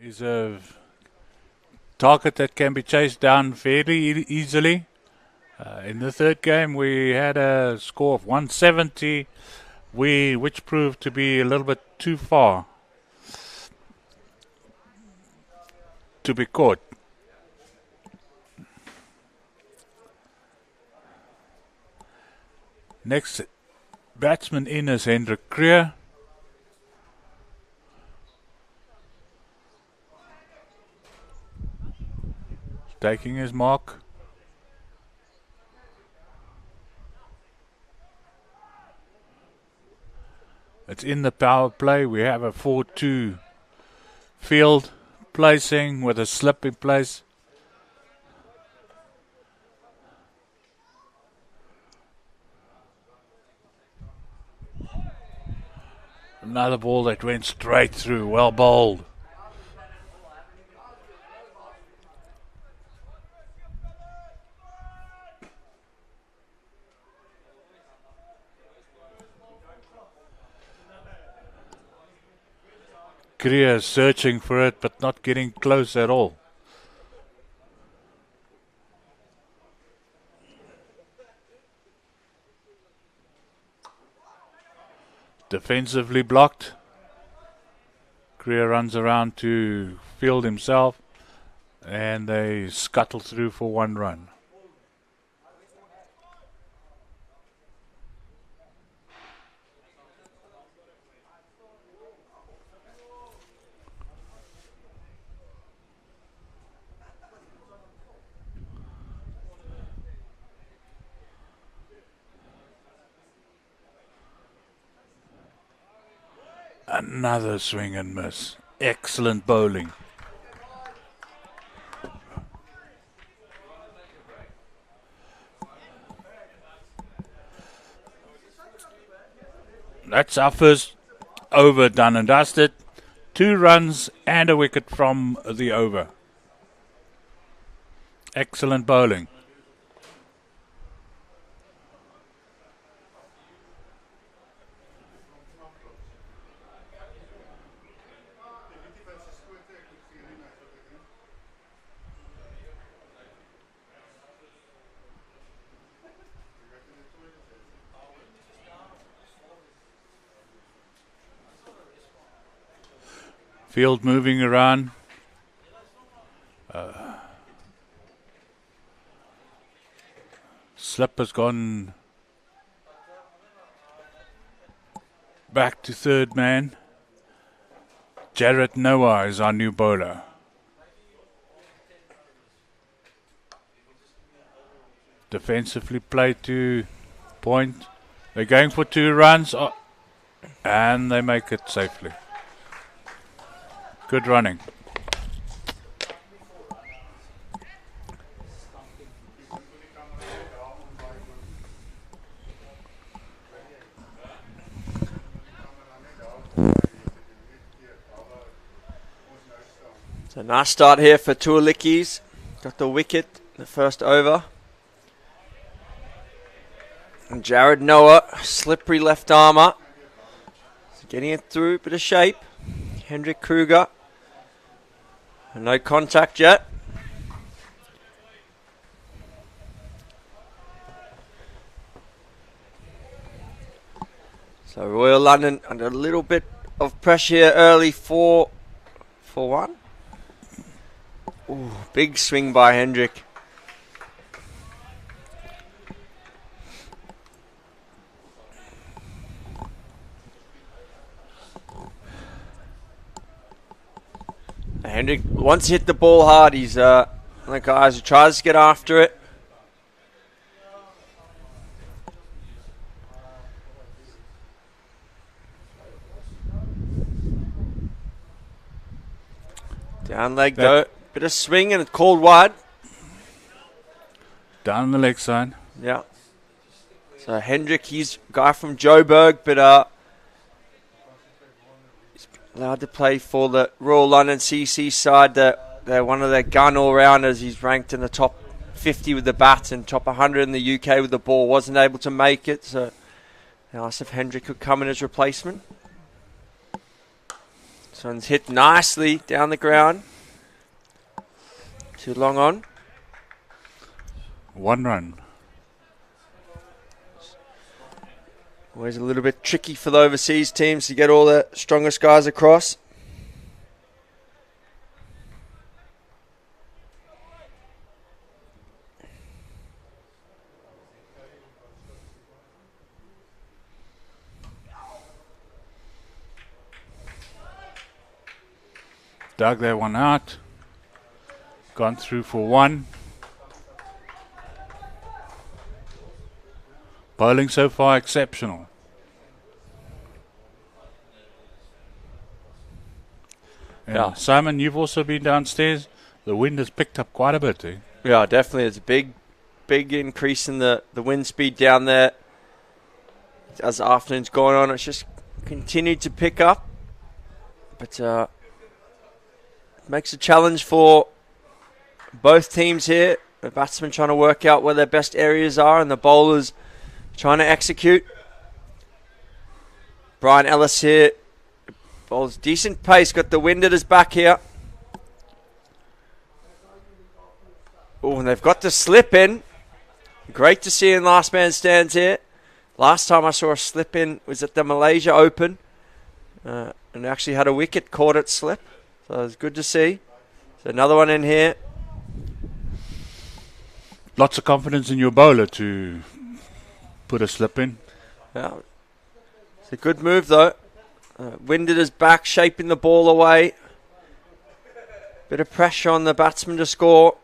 is a target that can be chased down fairly easily. In the third game, we had a score of 170, which proved to be a little bit too far to be caught. Next batsman in is Hendrik Creer. Taking his mark. It's in the power play. We have a 4-2 field placing with a slip in place. Another ball that went straight through. Well bowled. Kriya searching for it, but not getting close at all. Defensively blocked. Kriya runs around to field himself, and they scuttle through for 1 run. Another swing and miss. Excellent bowling. That's our first over done and dusted. 2 runs and a wicket from the over. Excellent bowling. Field moving around. Slip has gone back to third man. Jared Noah is our new bowler. Defensively played to point. They're going for 2 runs, and they make it safely. Good running. So nice start here for Lickis. Got the wicket in the first over. And Jared Noah, slippery left armour. Getting it through, bit of shape. Hendrik Kruger. No contact yet. So Royal London under a little bit of pressure here early for 1. Ooh, big swing by Hendrik. Hendrik, once he hit the ball hard, he's one of the guys who tries to get after it. Down leg though, bit of swing and it's called wide. Down the leg side. Yeah. So Hendrik, he's a guy from Joburg, but he's allowed to play for the Royal London CC side. They're one of their gun all-rounders. He's ranked in the top 50 with the bat and top 100 in the UK with the ball. Wasn't able to make it, so nice if Hendrik could come in as replacement. This one's hit nicely down the ground. Too long on. 1 run. Always a little bit tricky for the overseas teams to get all the strongest guys across. Dug that one out. Gone through for 1. Bowling so far exceptional. And Yeah. Simon, you've also been downstairs. The wind has picked up quite a bit. Eh? Yeah, definitely. There's a big increase in the wind speed down there. As the afternoon's going on, it's just continued to pick up. But it makes a challenge for both teams here. The batsmen trying to work out where their best areas are, and the bowlers trying to execute. Brian Ellis here. Bowls decent pace. Got the wind at his back here. Oh, and they've got the slip in. Great to see in last man stands here. Last time I saw a slip in was at the Malaysia Open. And actually had a wicket caught at slip. So it was good to see. So another one in here. Lots of confidence in your bowler to put a slip in. Yeah. It's a good move though. Wind at his back, shaping the ball away. Bit of pressure on the batsman to score.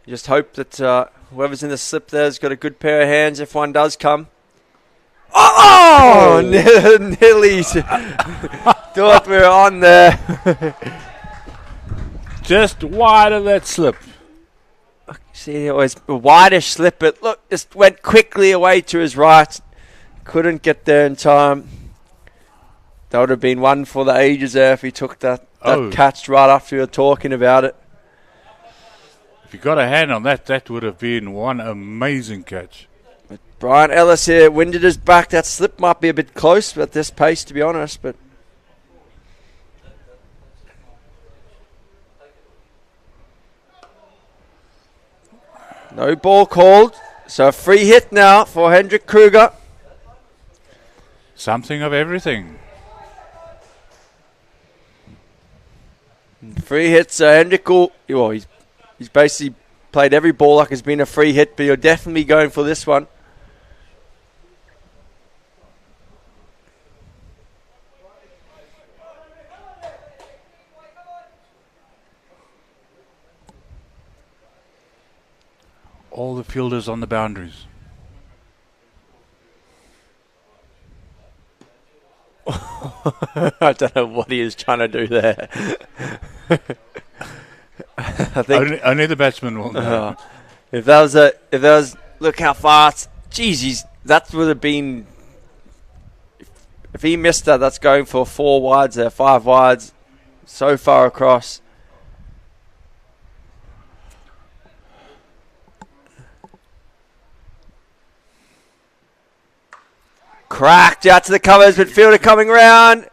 You just hope that whoever's in the slip there has got a good pair of hands if one does come. Oh! Nearly thought we were on there. Just wide of that slip. See, it was a wideish slip, but look, just went quickly away to his right. Couldn't get there in time. That would have been one for the ages there if he took that catch right after we were talking about it. If you got a hand on that, that would have been one amazing catch. But Brian Ellis here, winded his back. That slip might be a bit close at this pace, to be honest, but no ball called. So a free hit now for Hendrik Kruger. Something of everything. Free hits. Hendrik will, well, he's basically played every ball like it's been a free hit, but he'll definitely be going for this one. All the fielders on the boundaries. I don't know what he is trying to do there. I think Only the batsman will know. if that was look how far. Jeez, that would have been. If he missed that, that's going for 4 wides there, 5 wides, so far across. Cracked out to the covers, but fielder coming round.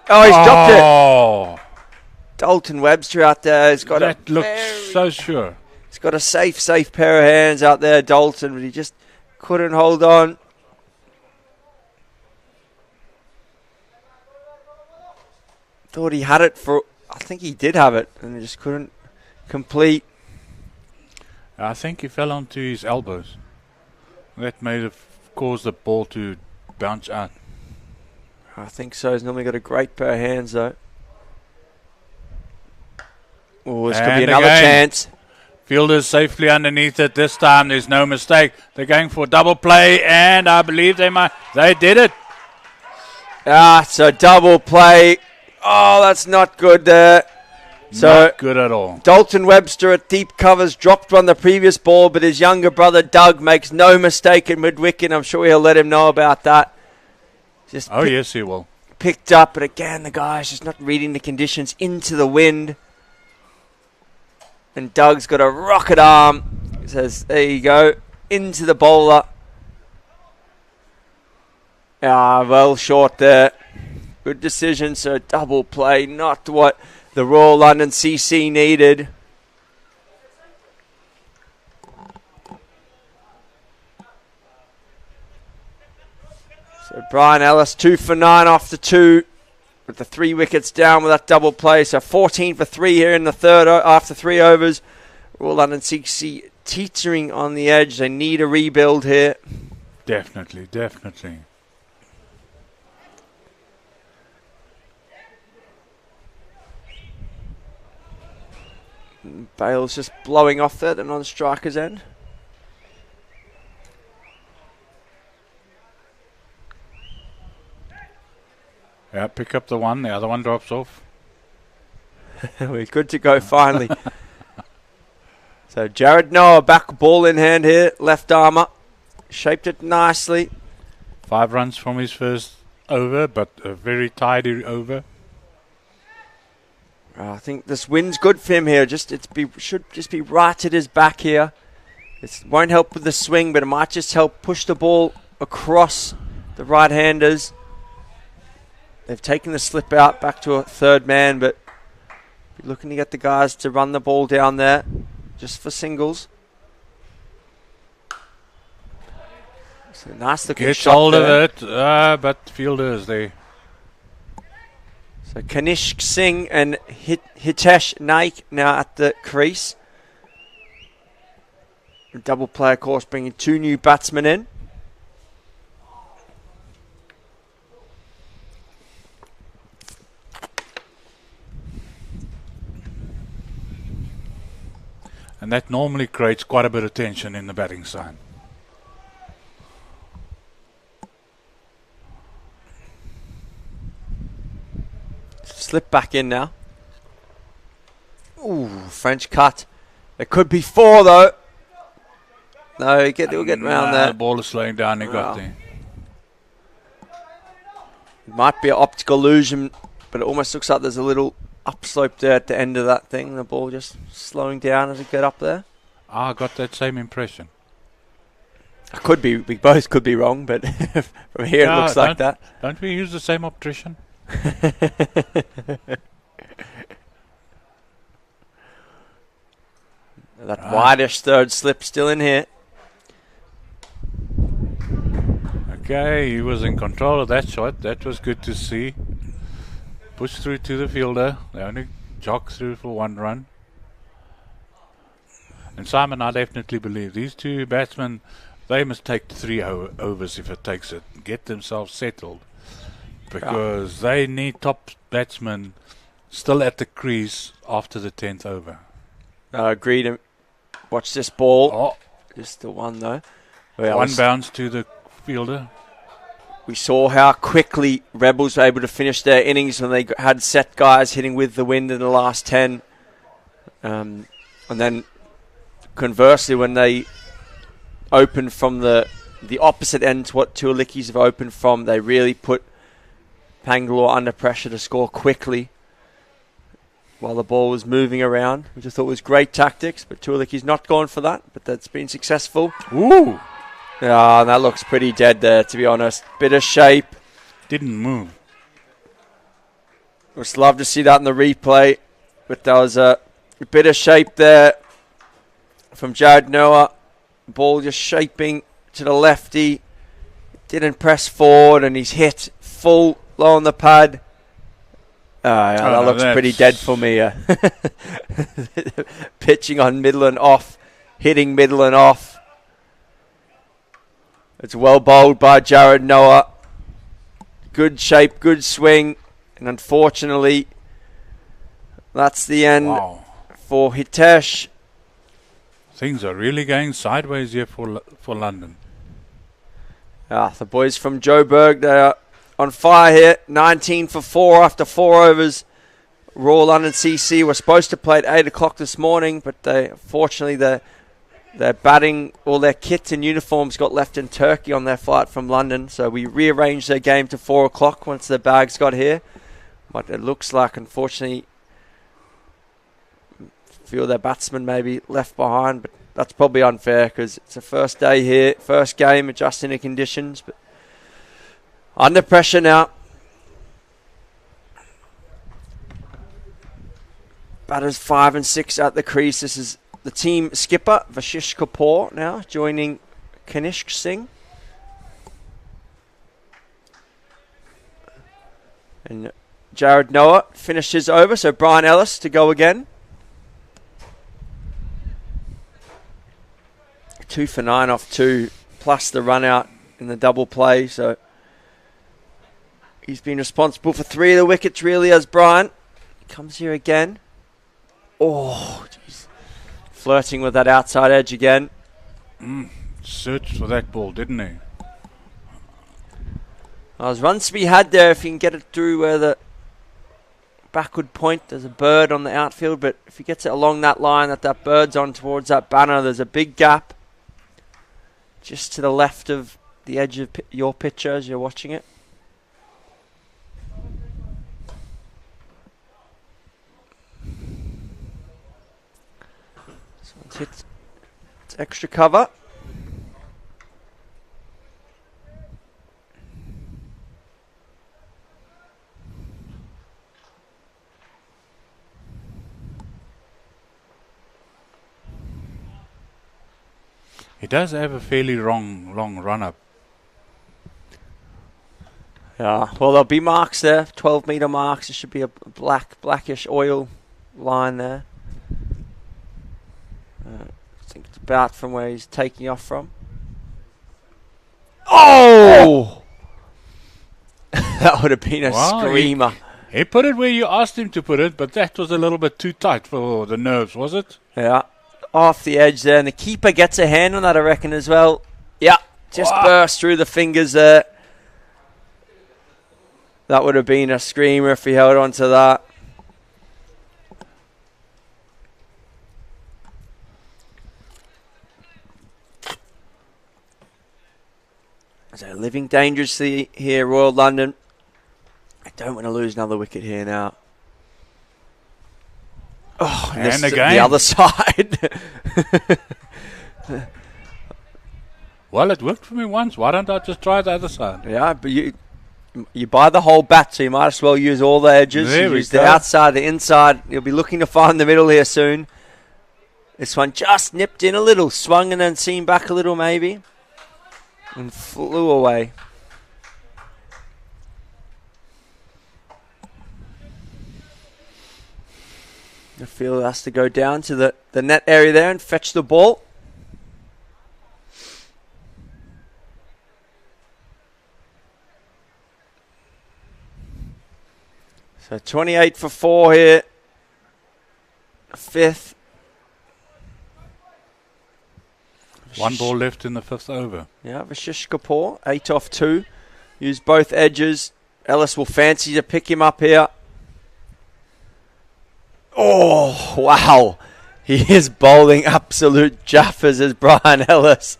Oh, he's dropped it. Dalton Webster out there. He's got that looks so sure. He's got a safe pair of hands out there, Dalton, but he just couldn't hold on. Thought he had it for. I think he did have it, and he just couldn't complete. I think he fell onto his elbows. That may have caused the ball to bounce out. I think so. He's normally got a great pair of hands, though. Oh, this could be another chance. Fielders safely underneath it. This time there's no mistake. They're going for double play, and I believe they did it. So double play. Oh, that's not good there. So not good at all. Dalton Webster at deep covers dropped on the previous ball, but his younger brother Doug makes no mistake at mid-wicket. I'm sure he'll let him know about that. Yes, he will. Picked up, but again, the guy's just not reading the conditions into the wind. And Doug's got a rocket arm. He says, there you go, into the bowler. Well short there. Good decision, so double play, not what the Royal London CC needed. So Brian Ellis, 2 for 9 off the 2, with the 3 wickets down with that double play. So 14 for 3 here in the third after 3 overs. Royal London CC teetering on the edge. They need a rebuild here. Definitely. Bale's just blowing off there, the non-striker's end. Yeah, pick up the one. The other one drops off. We're good to go finally. So Jared Noah back, ball in hand here, left armour. Shaped it nicely. 5 runs from his first over, but a very tidy over. I think this wind's good for him here. Should just be right at his back here. It won't help with the swing, but it might just help push the ball across the right-handers. They've taken the slip out back to a third man, but be looking to get the guys to run the ball down there just for singles. So nice looking Gets shot hold there. of it, but fielder's there. So Kanishk Singh and Hitesh Naik now at the crease. Double play, of course, bringing 2 new batsmen in. And that normally creates quite a bit of tension in the batting side. Slip back in now. Ooh, French cut. There could be 4 though. No, we'll get round there. The ball is slowing down. He got there. It might be an optical illusion, but it almost looks like there's a little upslope there at the end of that thing. The ball just slowing down as it get up there. I got that same impression. I could be. We both could be wrong, but from here it looks like that. Don't we use the same optician? That wideish third slip still in here. Okay, he was in control of that shot. That was good to see. Push through to the fielder. They only jog through for 1 run. And Simon, I definitely believe these 2 batsmen, they must take 3 overs if it takes it. Get themselves settled. Because they need top batsmen still at the crease after the 10th over. Agreed. Watch this ball. Oh. Just the one though. One bounce to the fielder. We saw how quickly Rebels were able to finish their innings when they had set guys hitting with the wind in the last 10. And then conversely, when they opened from the opposite end to what two Lickis have opened from, they really put Bangalore under pressure to score quickly while the ball was moving around, which I thought was great tactics, but Tuoliki's not gone for that, but that's been successful. Ooh! Yeah, that looks pretty dead there, to be honest. Bit of shape. Didn't move. Just love to see that in the replay, but there was a bit of shape there from Jared Noah. Ball just shaping to the lefty. Didn't press forward, and he's hit full low on the pad. That looks pretty dead for me. Pitching on middle and off, hitting middle and off. It's well bowled by Jared Noah. Good shape, good swing, and unfortunately, that's the end for Hitesh. Things are really going sideways here for London. The boys from Joburg, they are on fire here. 19 for 4 after 4 overs. Royal London CC were supposed to play at 8 o'clock this morning, but unfortunately their batting, all their kits and uniforms got left in Turkey on their flight from London, so we rearranged their game to 4 o'clock once their bags got here. But it looks like, unfortunately, a few of their batsmen may be left behind, but that's probably unfair because it's the first day here, first game, adjusting to conditions. But under pressure now. Batters 5 and 6 at the crease. This is the team skipper, Vashish Kapoor, now joining Kanishk Singh. And Jared Noah finished his over, so Brian Ellis to go again. 2 for 9 off 2, plus the run out in the double play, so he's been responsible for 3 of the wickets, really, as Brian. He comes here again. Oh, jeez. Flirting with that outside edge again. Searched for that ball, didn't he? Well, there's runs to be had there if he can get it through where the backward point, there's a bird on the outfield, but if he gets it along that line that bird's on towards that banner, there's a big gap just to the left of the edge of your picture as you're watching it. This one's hit. It's extra cover. He does have a fairly long run-up. Yeah, well, there'll be marks there, 12-metre marks. There should be a blackish oil line there. I think it's about from where he's taking off from. Oh! That would have been a screamer. He put it where you asked him to put it, but that was a little bit too tight for the nerves, was it? Yeah. Off the edge there, and the keeper gets a hand on that, I reckon, as well. Yeah, just burst through the fingers there. That would have been a screamer if he held on to that. So living dangerously here, Royal London. I don't want to lose another wicket here now. Oh, and again. The other side. Well, it worked for me once. Why don't I just try the other side? Yeah, but you buy the whole bat, so you might as well use all the edges. There we use go. The outside, the inside. You'll be looking to find the middle here soon. This one just nipped in a little, swung and then seen back a little maybe, and flew away. The fielder has to go down to the net area there and fetch the ball. So 28 for 4 here. 5th. One ball left in the 5th over. Yeah, Vashish Kapoor, 8 off 2. Use both edges. Ellis will fancy to pick him up here. Oh, wow. He is bowling absolute jaffers as Brian Ellis.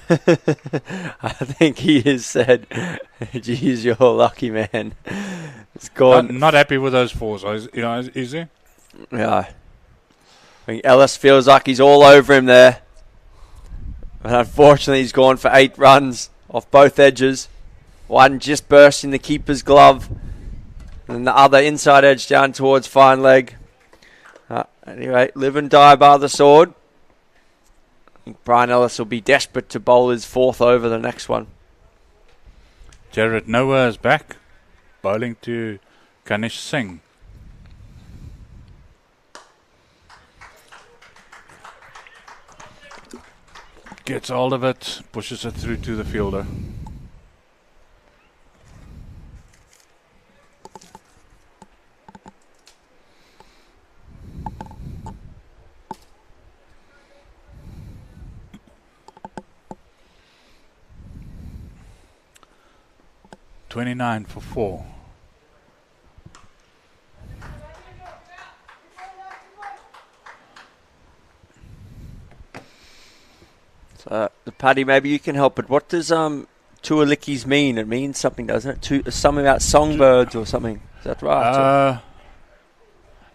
I think he has said, geez, you're lucky, man. It's gone. Not happy with those 4s, is he? Yeah. I think Ellis feels like he's all over him there. And unfortunately, he's gone for 8 runs off both edges. One just bursting the keeper's glove. And the other inside edge down towards fine leg. Anyway, live and die by the sword. I think Brian Ellis will be desperate to bowl his 4th over the next one. Jared Noah is back. Bowling to Kanish Singh. Gets hold of it, pushes it through to the fielder. $29 for 4. The Paddy, maybe you can help, but what does Tua Lickis mean? It means something, doesn't it? Something about songbirds or something. Is that right?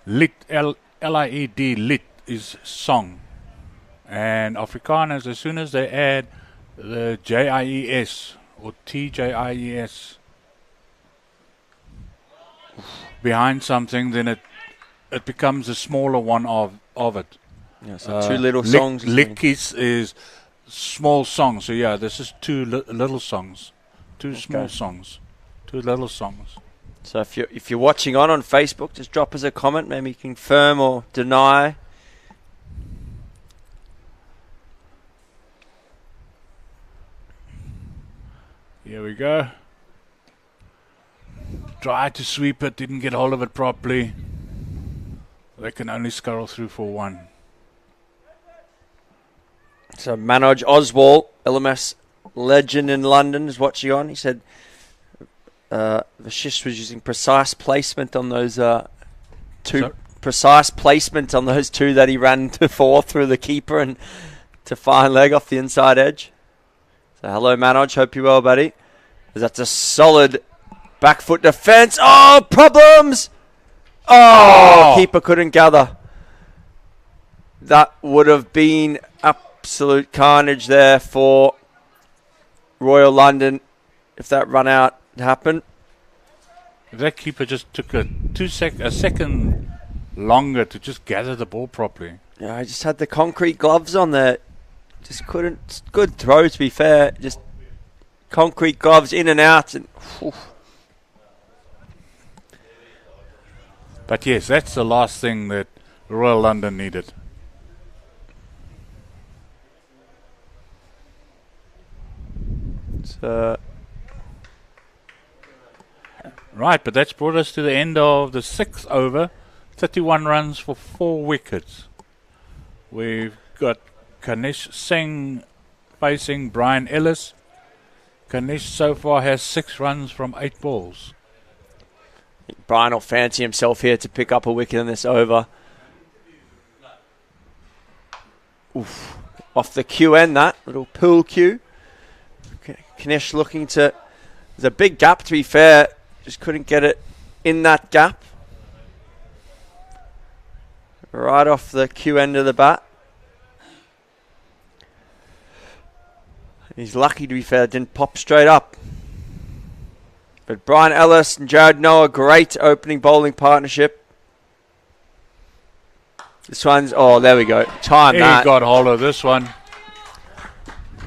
Lit, L-I-E-D, lit is song. And Afrikaners, as soon as they add the J-I-E-S, or TJIES behind something, then it becomes a smaller one of it. Yeah, so two little songs. Lickis is small songs. So yeah, this is two little songs, small songs, two little songs. So if you're watching on Facebook, just drop us a comment. Maybe confirm or deny. Here we go. Tried to sweep it, didn't get hold of it properly. They can only scurry through for one. So Manoj Oswald, LMS legend in London, is watching on. He said Vashish was using precise placement on those precise placement on those two that he ran to four through the keeper and to fine leg off the inside edge. So hello Manoj, hope you're well, buddy. That's a solid back foot defence. Oh, problems! Oh, keeper couldn't gather. That would have been absolute carnage there for Royal London if that run out happened. If that keeper just took a second longer to just gather the ball properly. Yeah, I just had the concrete gloves on there. Just couldn't. Good throw, to be fair. Just concrete gloves in and out. And but yes, that's the last thing that Royal London needed. So right, but that's brought us to the end of the 6th over. 31 runs for 4 wickets. We've got Kanish Singh facing Brian Ellis. Kanish so far has 6 runs from 8 balls. Brian will fancy himself here to pick up a wicket in this over. Oof. Off the QN, that little pool cue. Kanish looking to... There's a big gap, to be fair. Just couldn't get it in that gap. Right off the Q end of the bat. He's lucky, to be fair, it didn't pop straight up. But Brian Ellis and Jared Noah, great opening bowling partnership. This one's... Oh, there we go. Time that. He got hold of this one.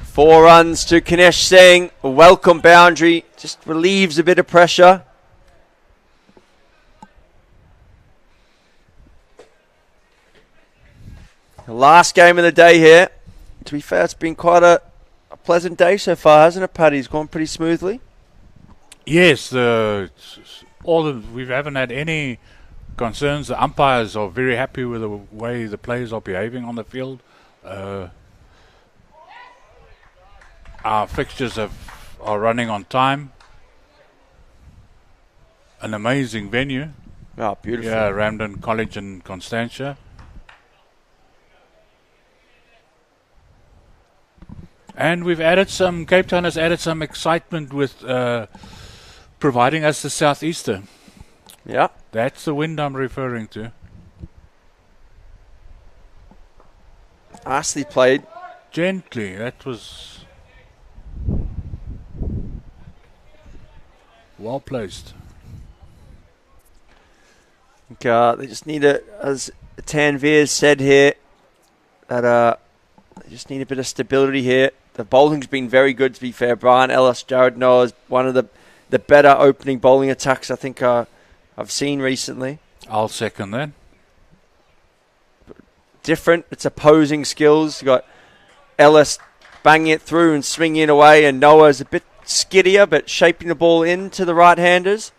4 runs to Kanish Singh. A welcome boundary. Just relieves a bit of pressure. The last game of the day here. To be fair, it's been quite a pleasant day so far, hasn't it, Paddy? It's gone pretty smoothly. Yes, we haven't had any concerns. The umpires are very happy with the way the players are behaving on the field. Our fixtures are running on time. An amazing venue. Oh, beautiful. Yeah, Ramden College in Constantia. And Cape Town has added some excitement with providing us the southeaster. Yeah. That's the wind I'm referring to. Nicely played. Gently, that was well placed. They just need as Tanveer said here, that they just need a bit of stability here. The bowling's been very good, to be fair. Brian Ellis, Jared Noah is one of the better opening bowling attacks I think I've seen recently. I'll second that. Different. It's opposing skills. You got Ellis banging it through and swinging it away, and Noah's a bit skiddier, but shaping the ball into the right-handers.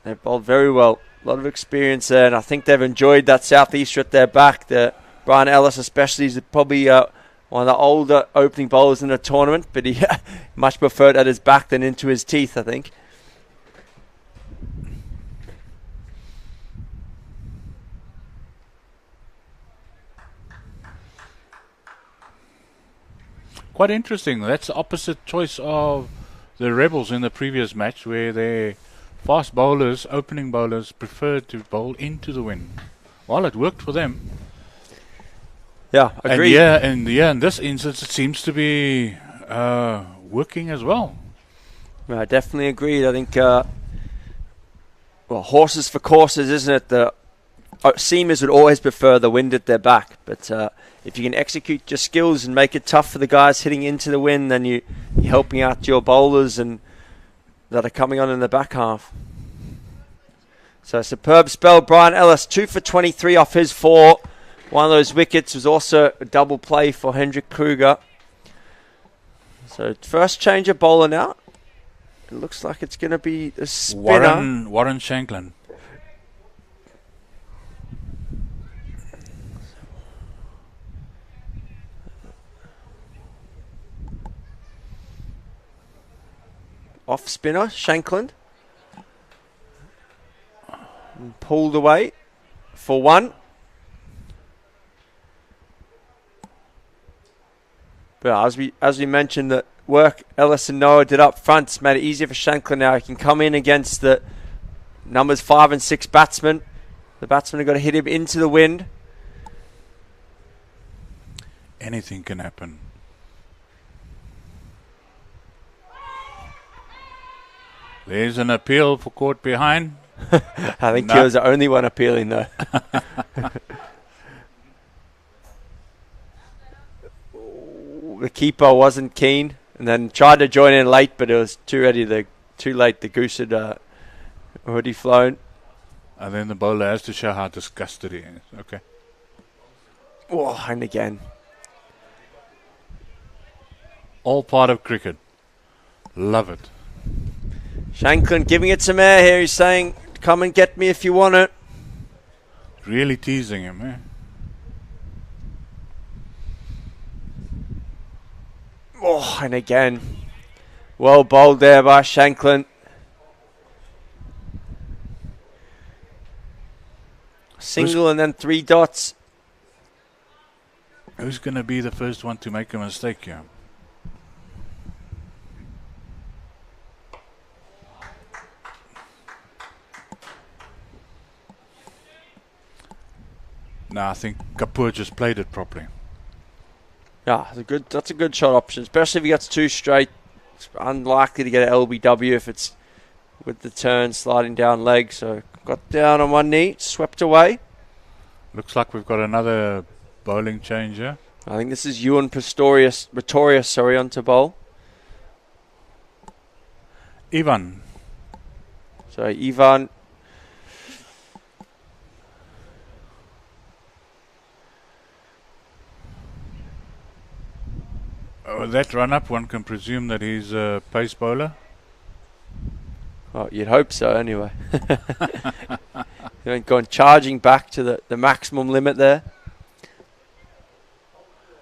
They've bowled very well. A lot of experience there, and I think they've enjoyed that southeaster at their back. Brian Ellis especially is probably one of the older opening bowlers in the tournament, but he much preferred at his back than into his teeth, I think. Quite interesting. That's the opposite choice of the Rebels in the previous match, where their fast bowlers, opening bowlers, preferred to bowl into the wind. Well, it worked for them. Yeah, agreed. And in this instance, it seems to be working as well. I definitely agreed. I think, horses for courses, isn't it? The seamers would always prefer the wind at their back, but if you can execute your skills and make it tough for the guys hitting into the wind, then you're helping out your bowlers and that are coming on in the back half. So superb spell. Brian Ellis, 2 for 23 off his 4. One of those wickets was also a double play for Hendrik Kruger. So first change of bowler now. It looks like it's going to be a spinner. Warren Shanklin. Off spinner, Shanklin. And pulled away for 1. But as we mentioned, the work Ellis and Noah did up front has made it easier for Shanklin now. He can come in against the numbers 5 and 6 batsmen. The batsmen have got to hit him into the wind. Anything can happen. There's an appeal for caught behind. I think he was the only one appealing though. The keeper wasn't keen and then tried to join in late, but it was too late. The goose had already flown. And then the bowler has to show how disgusted he is. Okay. Oh, and again. All part of cricket. Love it. Shanklin giving it some air here. He's saying, come and get me if you want it. Really teasing him, eh? Oh, and again. Well bowled there by Shanklin. Single and then 3 dots. Who's going to be the first one to make a mistake here? No, I think Kapoor just played it properly. Yeah, that's a good shot option, especially if he gets 2 straight. It's unlikely to get an LBW if it's with the turn sliding down leg. So got down on one knee, swept away. Looks like we've got another bowling change here. I think this is Ewan Pretorius on to bowl. Ivan. So Ivan. That run-up, one can presume that he's a pace bowler. Oh, you'd hope so anyway. Going charging back to the maximum limit there.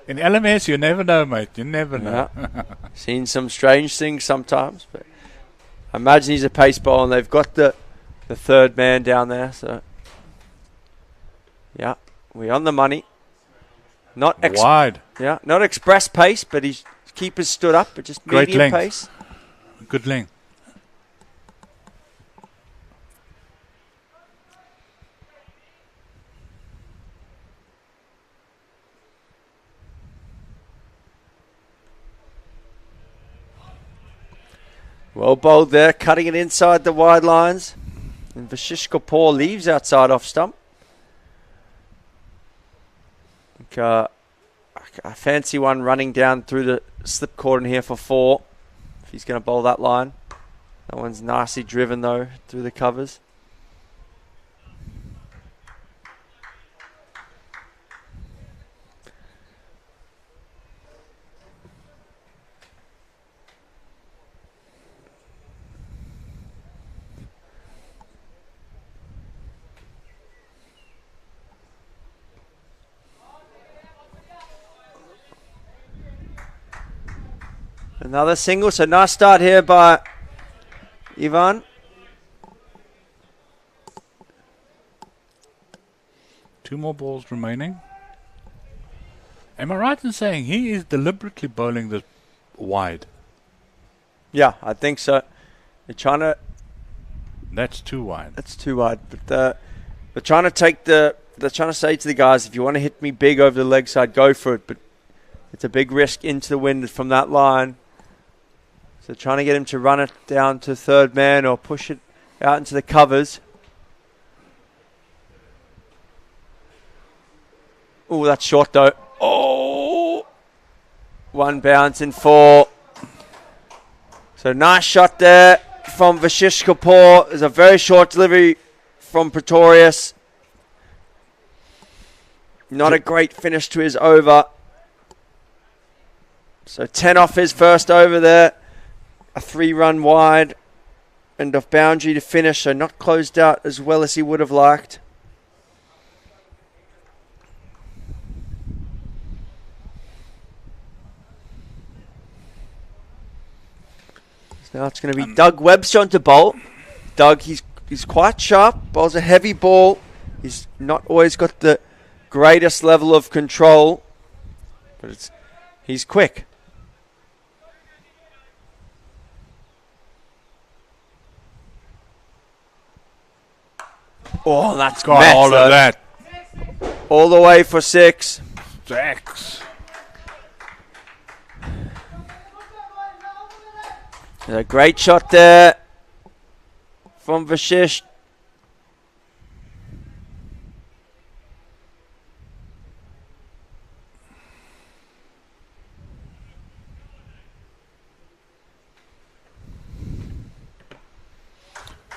In LMS, you never know, mate. You never know. Yeah. Seen some strange things sometimes, but I imagine he's a pace bowler and they've got the third man down there. So, yeah, we're on the money. Not wide. Yeah, not express pace, but his keeper stood up, but just great medium length. Pace. Good length. Well bowled there, cutting it inside the wide lines. And Vashish Kapoor leaves outside off stump. I fancy one running down through the slip cordon here for 4. If he's going to bowl that line. That one's nicely driven though through the covers. Another single, so nice start here by Ivan. Two more balls remaining. Am I right in saying he is deliberately bowling this wide? Yeah, I think so. They're trying to... That's too wide. That's too wide. But they're trying to take the... They're trying to say to the guys, if you want to hit me big over the leg side, go for it. But it's a big risk into the wind from that line. So trying to get him to run it down to third man or push it out into the covers. Oh, that's short though. Oh! One bounce in 4. So nice shot there from Vashish Kapoor. There's a very short delivery from Pretorius. Not a great finish to his over. So 10 off his first over there. A 3-run wide and off boundary to finish. So not closed out as well as he would have liked. Now it's going to be Doug Webster on to bowl. Doug, he's quite sharp, bowls a heavy ball. He's not always got the greatest level of control, but he's quick. Oh, that's Got all of that. All the way for 6. 6. A great shot there from Vashish.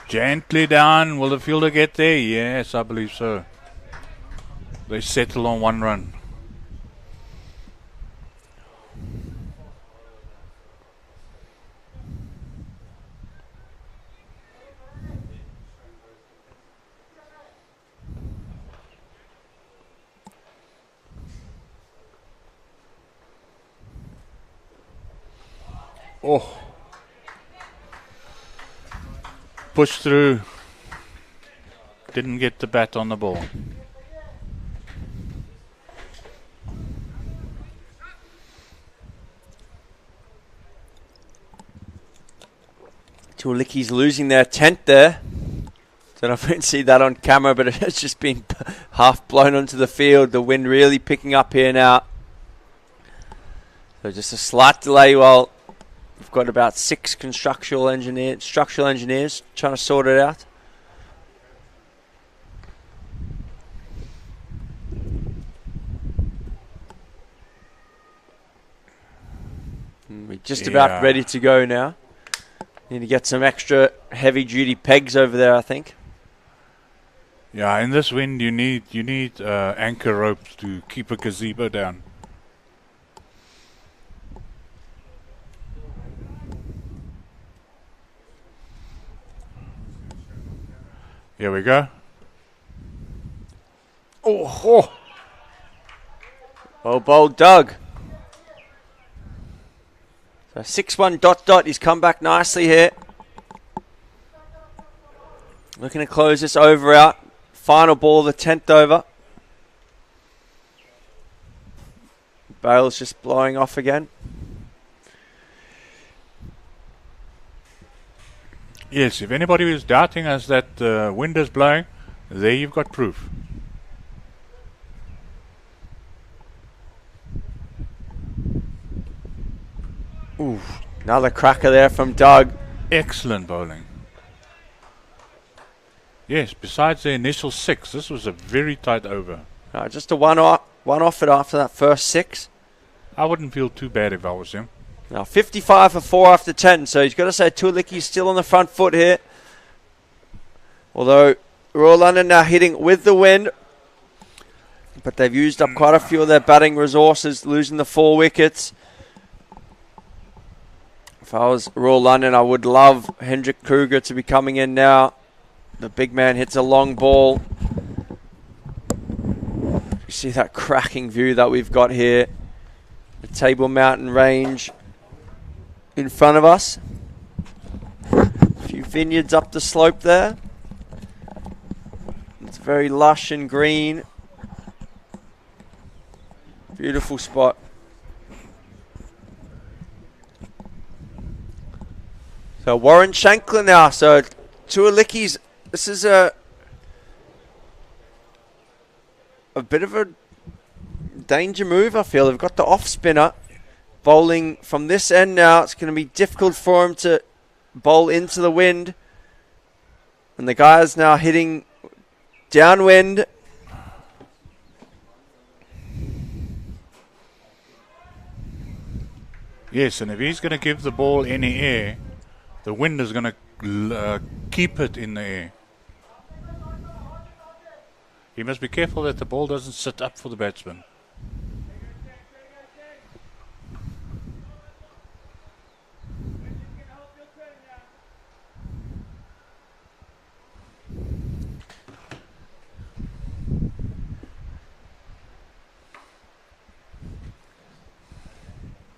Gently down. Will the fielder get there? Yes, I believe so. They settle on 1 run. Oh. Push through. Didn't get the bat on the ball. Lickis losing their 10th there. Don't know if you can see that on camera, but it's just been half blown onto the field. The wind really picking up here now. So just a slight delay while we've got about 6 structural engineers trying to sort it out. We're just about ready to go now. Need to get some extra heavy-duty pegs over there, I think. Yeah, in this wind you need anchor ropes to keep a gazebo down. Here we go. Oh. Well bowled, Doug. So 6-1 ... He's come back nicely here. Looking to close this over out. Final ball, the 10th over. Bale's just blowing off again. Yes, if anybody is doubting us that the wind is blowing, there you've got proof. Ooh, another cracker there from Doug. Excellent bowling. Yes, besides the initial 6, this was a very tight over. Just a one off it after that first 6. I wouldn't feel too bad if I was him. Now 55 for 4 after 10, so he's got to say Lickis still on the front foot here. Although Royal London now hitting with the wind, but they've used up quite a few of their batting resources, losing the 4 wickets. If I was Royal London, I would love Hendrik Kruger to be coming in now. The big man hits a long ball. You see that cracking view that we've got here. The Table Mountain Range in front of us. A few vineyards up the slope there. It's very lush and green. Beautiful spot. So Warren Shankland now. So Lickis, this is a bit of a danger move, I feel. They've got the off spinner. bowling from this end now. It's going to be difficult for him to bowl into the wind. And the guy's now hitting downwind. Yes, and if he's going to give the ball any air, the wind is going to keep it in the air. He must be careful that the ball doesn't sit up for the batsman.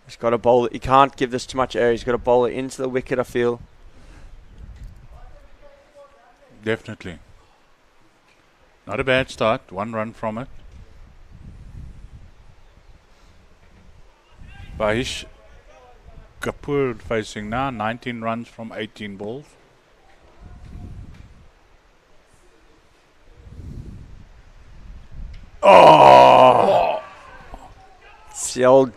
He's got to bowl it. He can't give this too much air. He's got to bowl it into the wicket, I feel. Definitely. Not a bad start. 1 run from it. Bahish Kapoor facing now. 19 runs from 18 balls. Oh! It's the old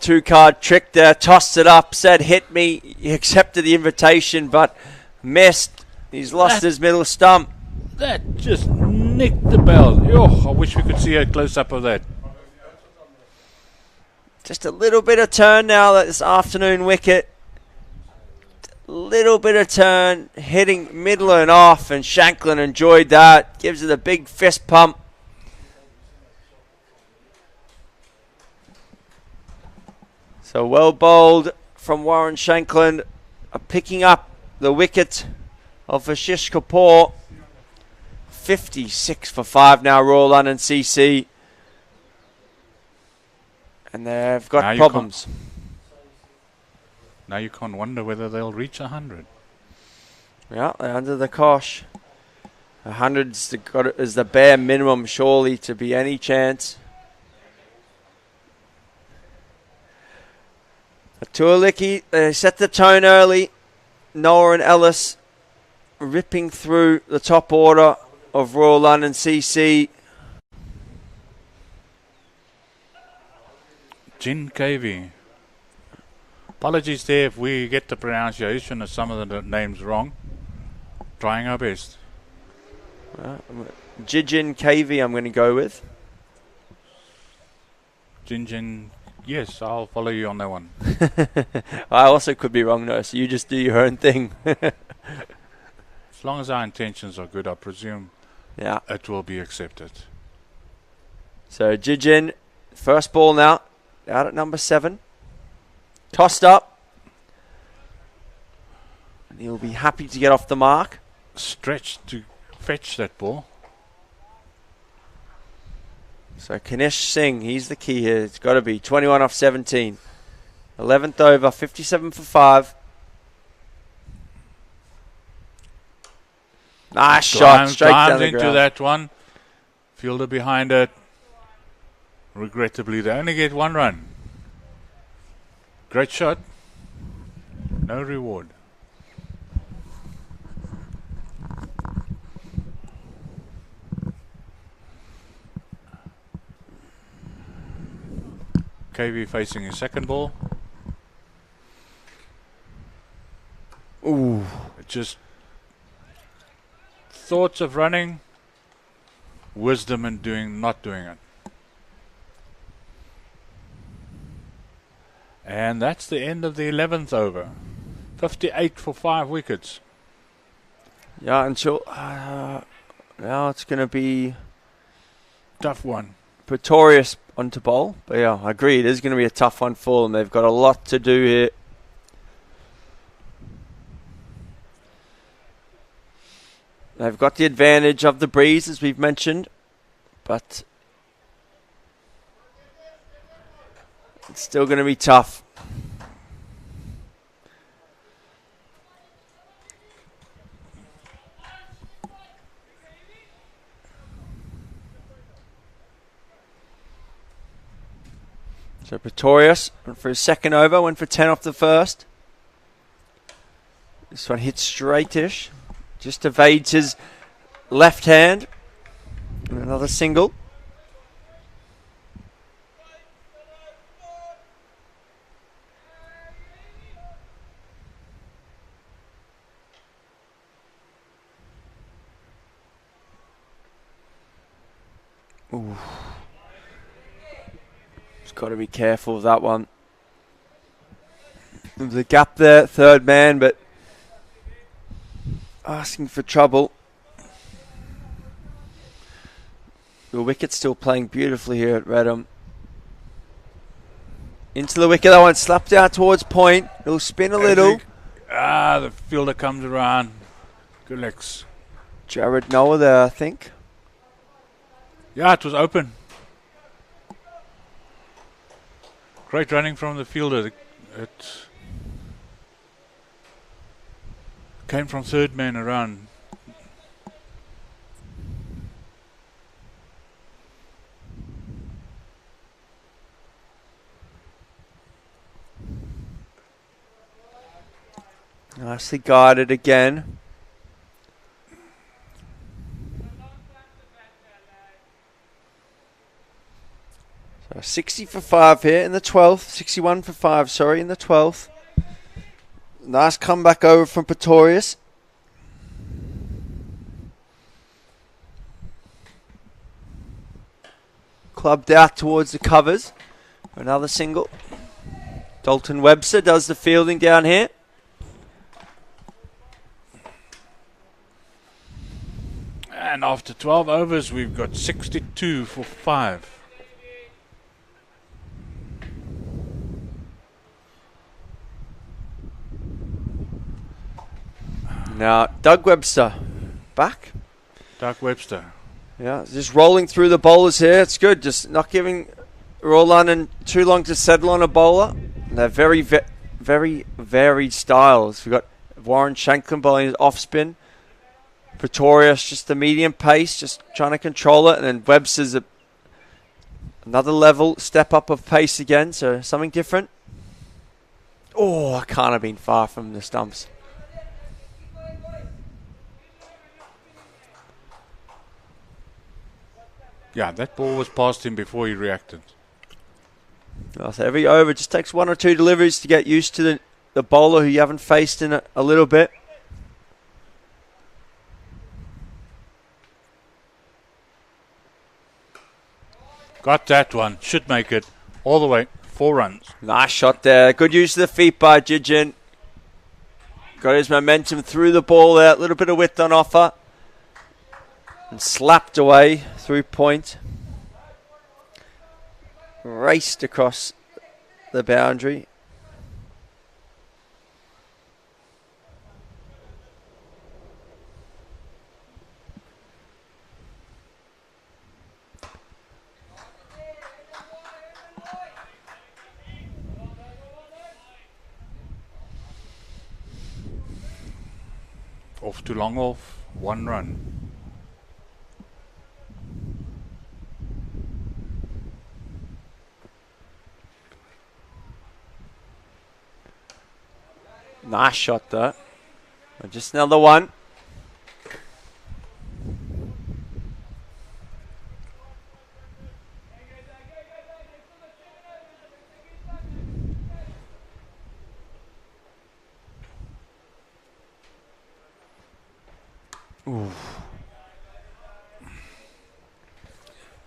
2-card trick there. Tossed it up, said hit me. He accepted the invitation, but missed. He's lost his middle stump. That just nicked the bell. Oh, I wish we could see a close-up of that. Just a little bit of turn now, this afternoon wicket. Little bit of turn, hitting middle and off, and Shanklin enjoyed that. Gives it a big fist pump. So well bowled from Warren Shanklin, picking up the wicket of Ashish Kapoor. 56 for 5 now, Royal London CC. And they've got problems. Now you can't wonder whether they'll reach 100. Yeah, they're under the cosh. 100 is the bare minimum, surely, to be any chance. Lickis, they set the tone early. Noah and Ellis ripping through the top order of Royal London CC. Jin KV. Apologies there if we get the pronunciation of some of the names wrong. Trying our best. Jijin KV I'm going to go with. Jin. Yes, I'll follow you on that one. I also could be wrong though, so you just do your own thing. As long as our intentions are good, I presume it will be accepted. So Jijin, first ball now, out at number 7. Tossed up. And he'll be happy to get off the mark. Stretched to fetch that ball. So Kanish Singh, he's the key here. It's got to be 21 off 17. 11th over, 57 for 5. Nice shot, straight down the into ground. that one. Fielder behind it. Regrettably, they only get 1 run. Great shot. No reward. KV facing his second ball. Ooh. Just thoughts of running, wisdom in not doing it. And that's the end of the 11th over. 58 for 5 wickets. Yeah, until now it's going to be tough one. Pretorius onto bowl. But yeah, I agree. It is going to be a tough one for them. They've got a lot to do here. They've got the advantage of the breeze, as we've mentioned. But it's still going to be tough. So Pretorius went for his second over, went for 10 off the first. This one hits straightish. Just evades his left hand. And another single. Ooh. Just got to be careful of that one. There's a gap there, third man, but asking for trouble. The wicket's still playing beautifully here at Redham. Into the wicket, that one slapped out towards point. It'll spin a little. The fielder comes around. Good licks. Jared Noah there, I think. Yeah, it was open. Great running from the fielder. It came from third man around. Nicely guarded again. So 60 for 5 here in the 12th. 61 for 5, sorry, in the 12th. Nice comeback over from Pretorius. Clubbed out towards the covers. Another single. Dalton Webster does the fielding down here. And after 12 overs, we've got 62 for 5. Now, Doug Webster back. Doug Webster. Yeah, just rolling through the bowlers here. It's good. Just not giving Roland too long to settle on a bowler. And they're very varied styles. We've got Warren Shanklin bowling his off spin. Pretorius just the medium pace, just trying to control it. And then Webster's another level, step up of pace again. So something different. Oh, I can't have been far from the stumps. Yeah, that ball was past him before he reacted. So every over just takes 1 or 2 deliveries to get used to the bowler who you haven't faced in a little bit. Got that one. Should make it all the way. 4 runs. Nice shot there. Good use of the feet by Jijin. Got his momentum through the ball there. A little bit of width on offer. And slapped away through point. Raced across the boundary. Off to long off. 1 run. Nice shot there. And just another one. Ooh.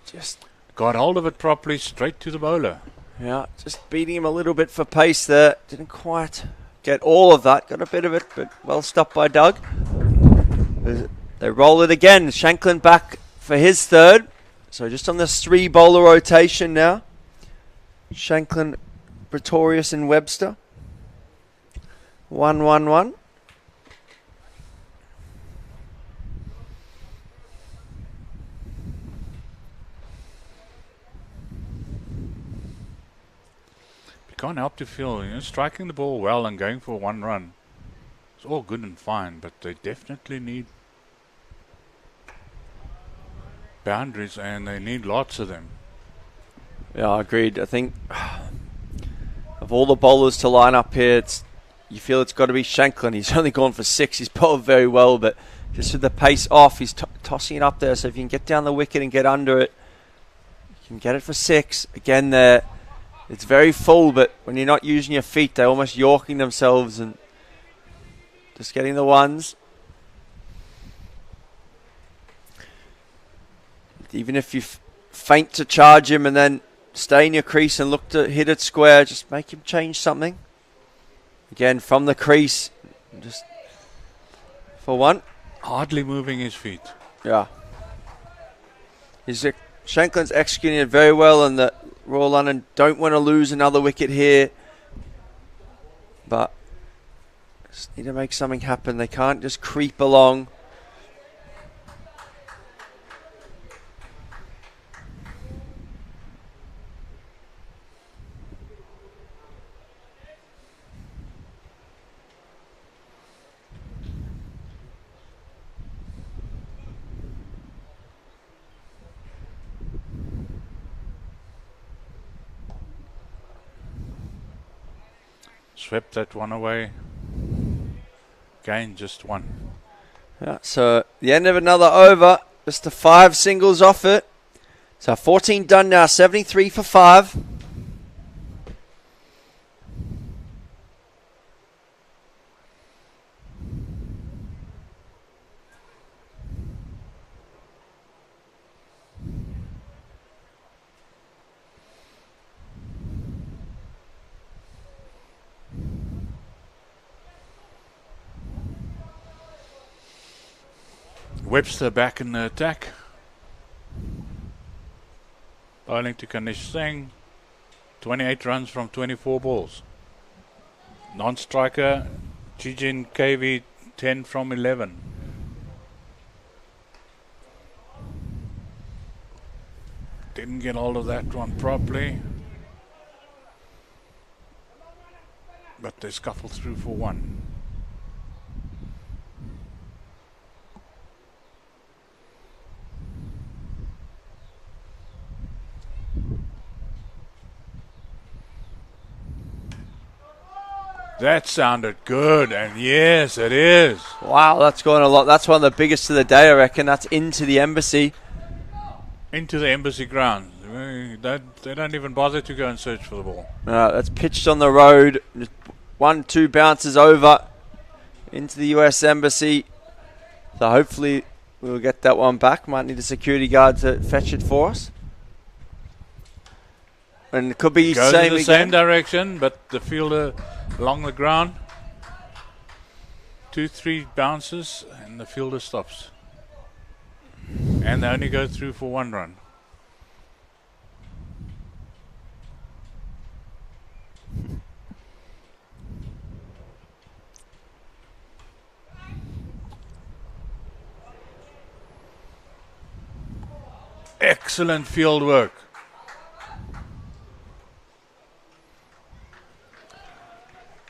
Just got hold of it properly, straight to the bowler. Yeah, just beating him a little bit for pace there. Didn't quite get all of that. Got a bit of it, but well stopped by Doug. They roll it again. Shanklin back for his third. So just on this 3 bowler rotation now. Shanklin, Pretorius and Webster. 1-1-1. Can't help to feel, striking the ball well and going for 1 run. It's all good and fine, but they definitely need boundaries and they need lots of them. Yeah, agreed. I think of all the bowlers to line up here, you feel it's got to be Shanklin. He's only gone for 6. He's bowled very well, but just with the pace off, he's tossing it up there. So if you can get down the wicket and get under it, you can get it for 6. Again there. It's very full, but when you're not using your feet, they're almost yorking themselves and just getting the ones. Even if you feint to charge him and then stay in your crease and look to hit it square. Just make him change something. Again, from the crease, just for one. Hardly moving his feet. Yeah. Shanklin's executing it very well, and the Royal London don't want to lose another wicket here. But just need to make something happen. They can't just creep along. Swept that one away. Again, just one. Yeah, so the end of another over. Just the 5 singles off it. So 14 done now, 73 for 5. Webster back in the attack. Bowling to Kanish Singh. 28 runs from 24 balls. Non-striker, Chijin KV 10 from 11. Didn't get hold of that one properly. But they scuffled through for one. That sounded good, and yes, it is. Wow, that's going a lot. That's one of the biggest of the day, I reckon. That's into the Embassy. Into the Embassy ground. They don't even bother to go and search for the ball. That's pitched on the road. Just 1-2 bounces over into the US Embassy. So hopefully we'll get that one back. Might need a security guard to fetch it for us. And it could be Goes in the same direction, but the fielder along the ground. 2-3 bounces and the fielder stops. And they only go through for 1 run. Excellent field work.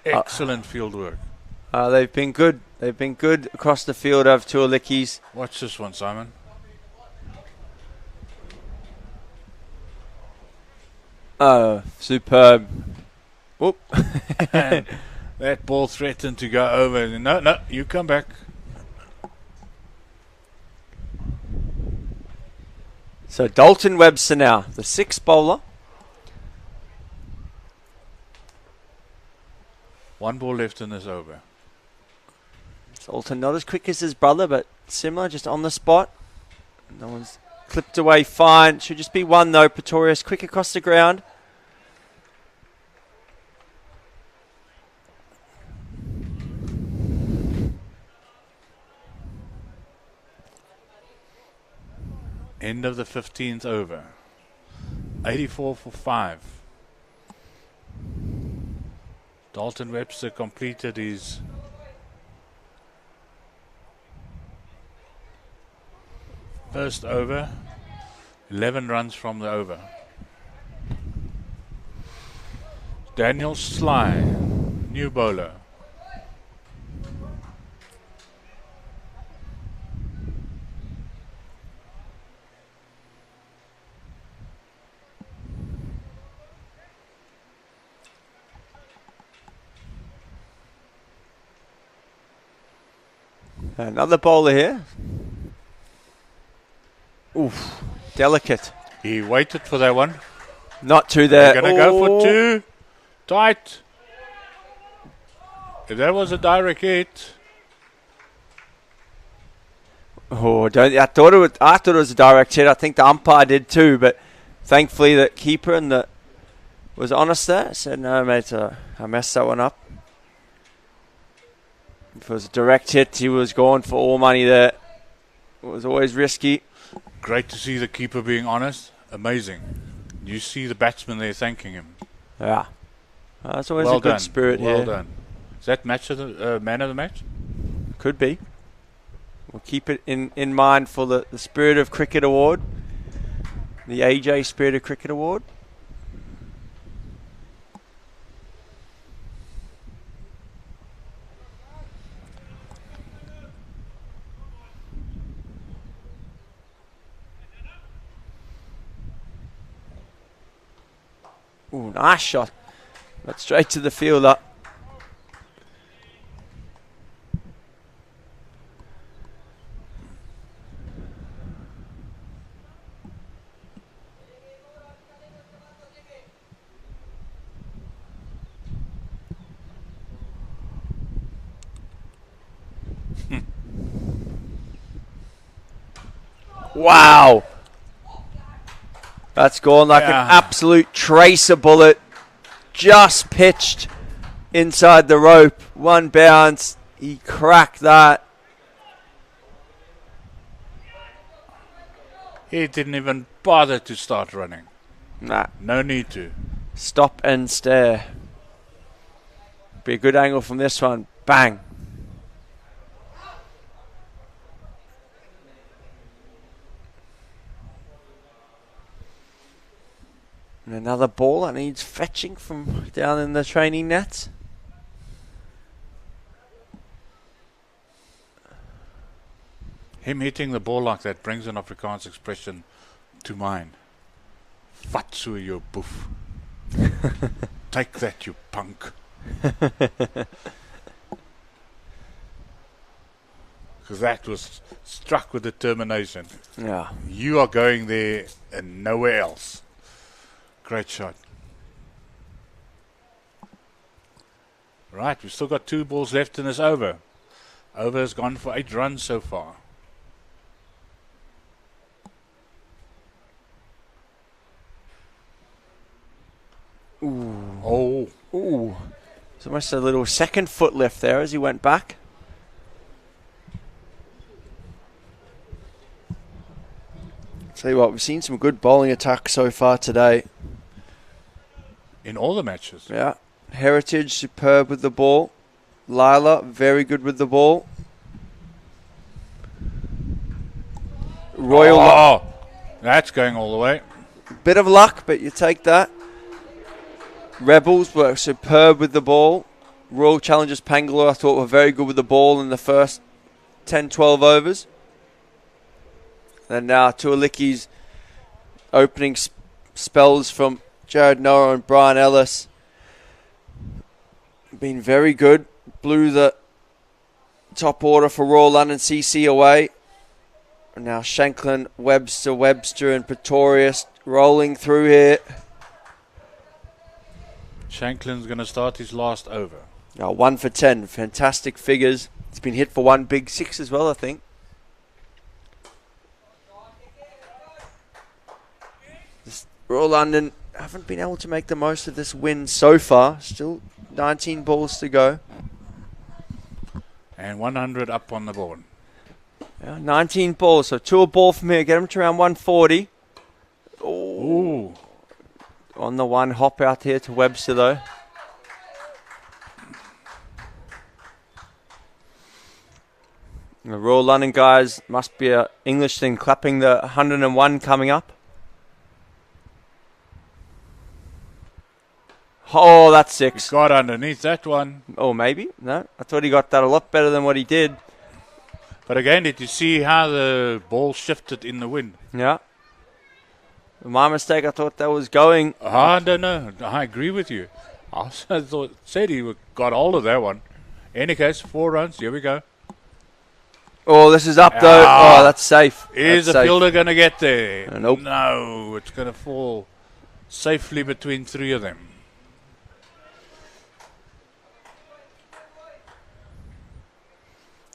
Excellent field work. They've been good. They've been good across the field over two Lickis. Watch this one, Simon. Oh, superb. Whoop. And that ball threatened to go over. No, you come back. So Dalton Webster now, the 6th bowler. 1 ball left in this over. Dalton not as quick as his brother, but similar, just on the spot. No one's clipped away fine. Should just be 1 though. Pretorius quick across the ground. End of the 15th over. 84 for 5. Dalton Webster completed his first over. 11 runs from the over. Daniel Sly, new bowler. Another bowler here. Oof, delicate. He waited for that one. Not 2 there. They're going to go for 2. Tight. If that was a direct hit. Oh, don't! I thought it was a direct hit. I think the umpire did too, but thankfully the keeper and the was honest there. Said no, mate. I messed that one up. If it was a direct hit, he was going for all money there. It was always risky. Great to see the keeper being honest. Amazing. You see the batsman there thanking him. Yeah, that's always Well a good done. spirit here. Well done. Is that match of the man of the match? Could be. We'll keep it in mind for the Spirit of Cricket Award, the AJ Spirit of Cricket Award. Ooh, nice shot. But straight to the fielder. Wow. That's gone like an absolute tracer bullet. Just pitched inside the rope. One bounce. He cracked that. He didn't even bother to start running. Nah. No need to. Stop and stare. Be a good angle from this one. Bang. And another ball that needs fetching from down in the training nets. Him hitting the ball like that brings an Afrikaans expression to mind. Vat so jou boef. Take that, you punk. Because that was struck with determination. Yeah. You are going there and nowhere else. Great shot. Right, we've still got 2 balls left in this over. Over has gone for 8 runs so far. Ooh. Oh. Ooh. It's almost a little second foot lift there as he went back. Tell you what, we've seen some good bowling attacks so far today. In all the matches. Yeah. Heritage, superb with the ball. Lila, very good with the ball. Royal. Oh, that's going all the way. Bit of luck, but you take that. Rebels were superb with the ball. Royal Challengers Bangalore, I thought, were very good with the ball in the first 10-12 overs. And now two Lickis opening spells from Jared Noah and Brian Ellis. Been very good. Blew the top order for Royal London CC away. And now Shanklin, Webster and Pretorius rolling through here. Shanklin's going to start his last over. 1 for 10. Fantastic figures. It's been hit for 1 big 6 as well, I think. Royal London haven't been able to make the most of this win so far. Still 19 balls to go. And 100 up on the board. Yeah, 19 balls, so 2 a ball from here. Get them to around 140. Ooh. On the one hop out here to Webster, though. The Royal London guys must be an English thing, clapping the 101 coming up. Oh, that's 6. He got underneath that one. Oh, maybe. No, I thought he got that a lot better than what he did. But again, did you see how the ball shifted in the wind? Yeah. My mistake, I thought that was going. I don't know. I agree with you. I also said he got hold of that one. Any case, 4 runs. Here we go. Oh, this is up, though. Oh, that's safe. Is the fielder going to get there? Nope. No, it's going to fall safely between 3 of them.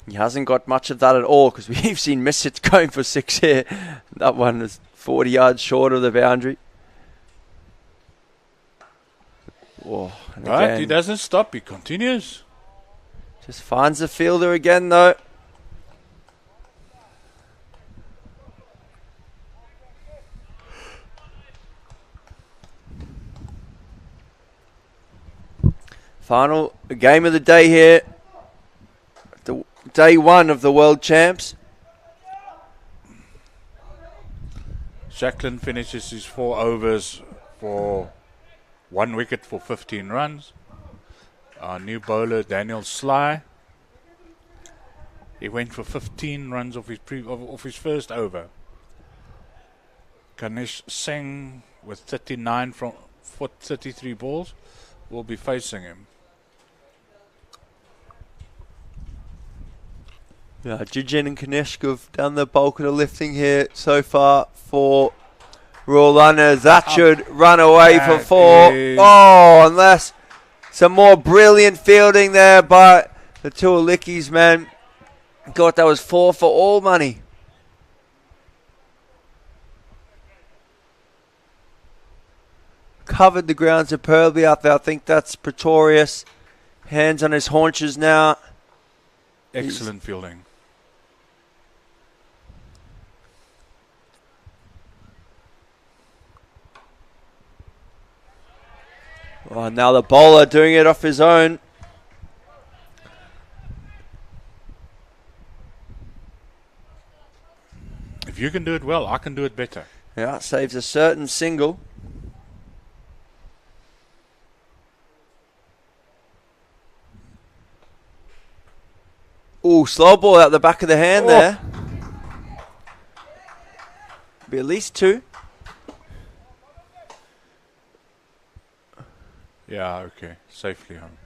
He hasn't got much of that at all because we've seen miss hits going for 6 here. That one was 40 yards short of the boundary. Whoa, and Right, again, he doesn't stop. He continues. just finds the fielder again, though. Final game of the day here. Day 1 of the World Champs. Jacqueline finishes his 4 overs for 1 wicket for 15 runs. Our new bowler, Daniel Sly, he went for 15 runs off his first over. Ganesh Singh with 39 from 33 balls will be facing him. Yeah, Jujin and Kanishk have done the bulk of the lifting here so far for Royal London. That should run away for 4. Oh, unless some more brilliant fielding there by the two Lickis, man. God, that was 4 for all money. Covered the ground superbly out there. I think that's Pretorius. Hands on his haunches now. Excellent fielding. Oh, now the bowler doing it off his own. If you can do it well, I can do it better. Yeah, saves a certain single. Ooh, slow ball out the back of the hand there. Be at least 2. Yeah, okay. Safely home.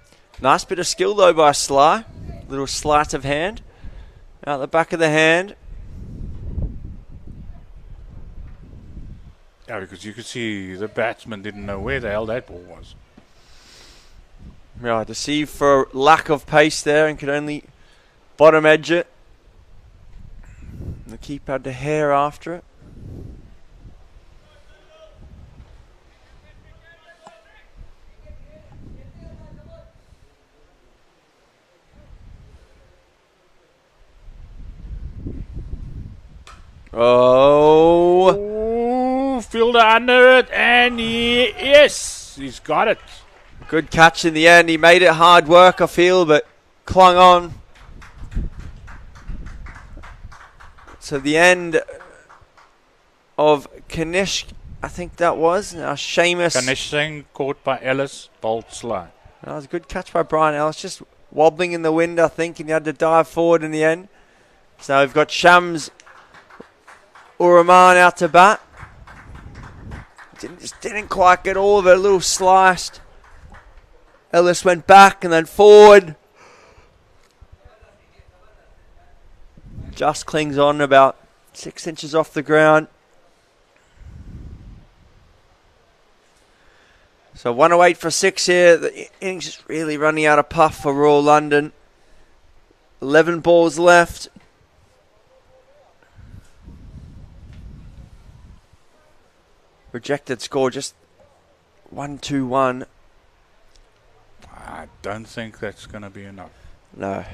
Nice bit of skill though by Sly. Little sleight of hand. Out the back of the hand. Yeah, because you could see the batsman didn't know where the hell that ball was. Yeah, deceived for lack of pace there and could only bottom edge it. The keeper had to hair after it. Oh, fielder under it, and yes, he's got it. Good catch in the end. He made it hard work, I feel, but clung on. So the end of Kanishk, I think that was. Now Seamus. Ganesh Singh caught by Ellis, bowled Sly. That was a good catch by Brian Ellis. Just wobbling in the wind, I think, and he had to dive forward in the end. So we've got Shams Uraman out to bat. Just didn't quite get all of it. A little sliced. Ellis went back and then forward. Just clings on about 6 inches off the ground. So 108 for 6 here. The innings is really running out of puff for Royal London. 11 balls left. Projected score just 1-2-1. I don't think that's going to be enough. No,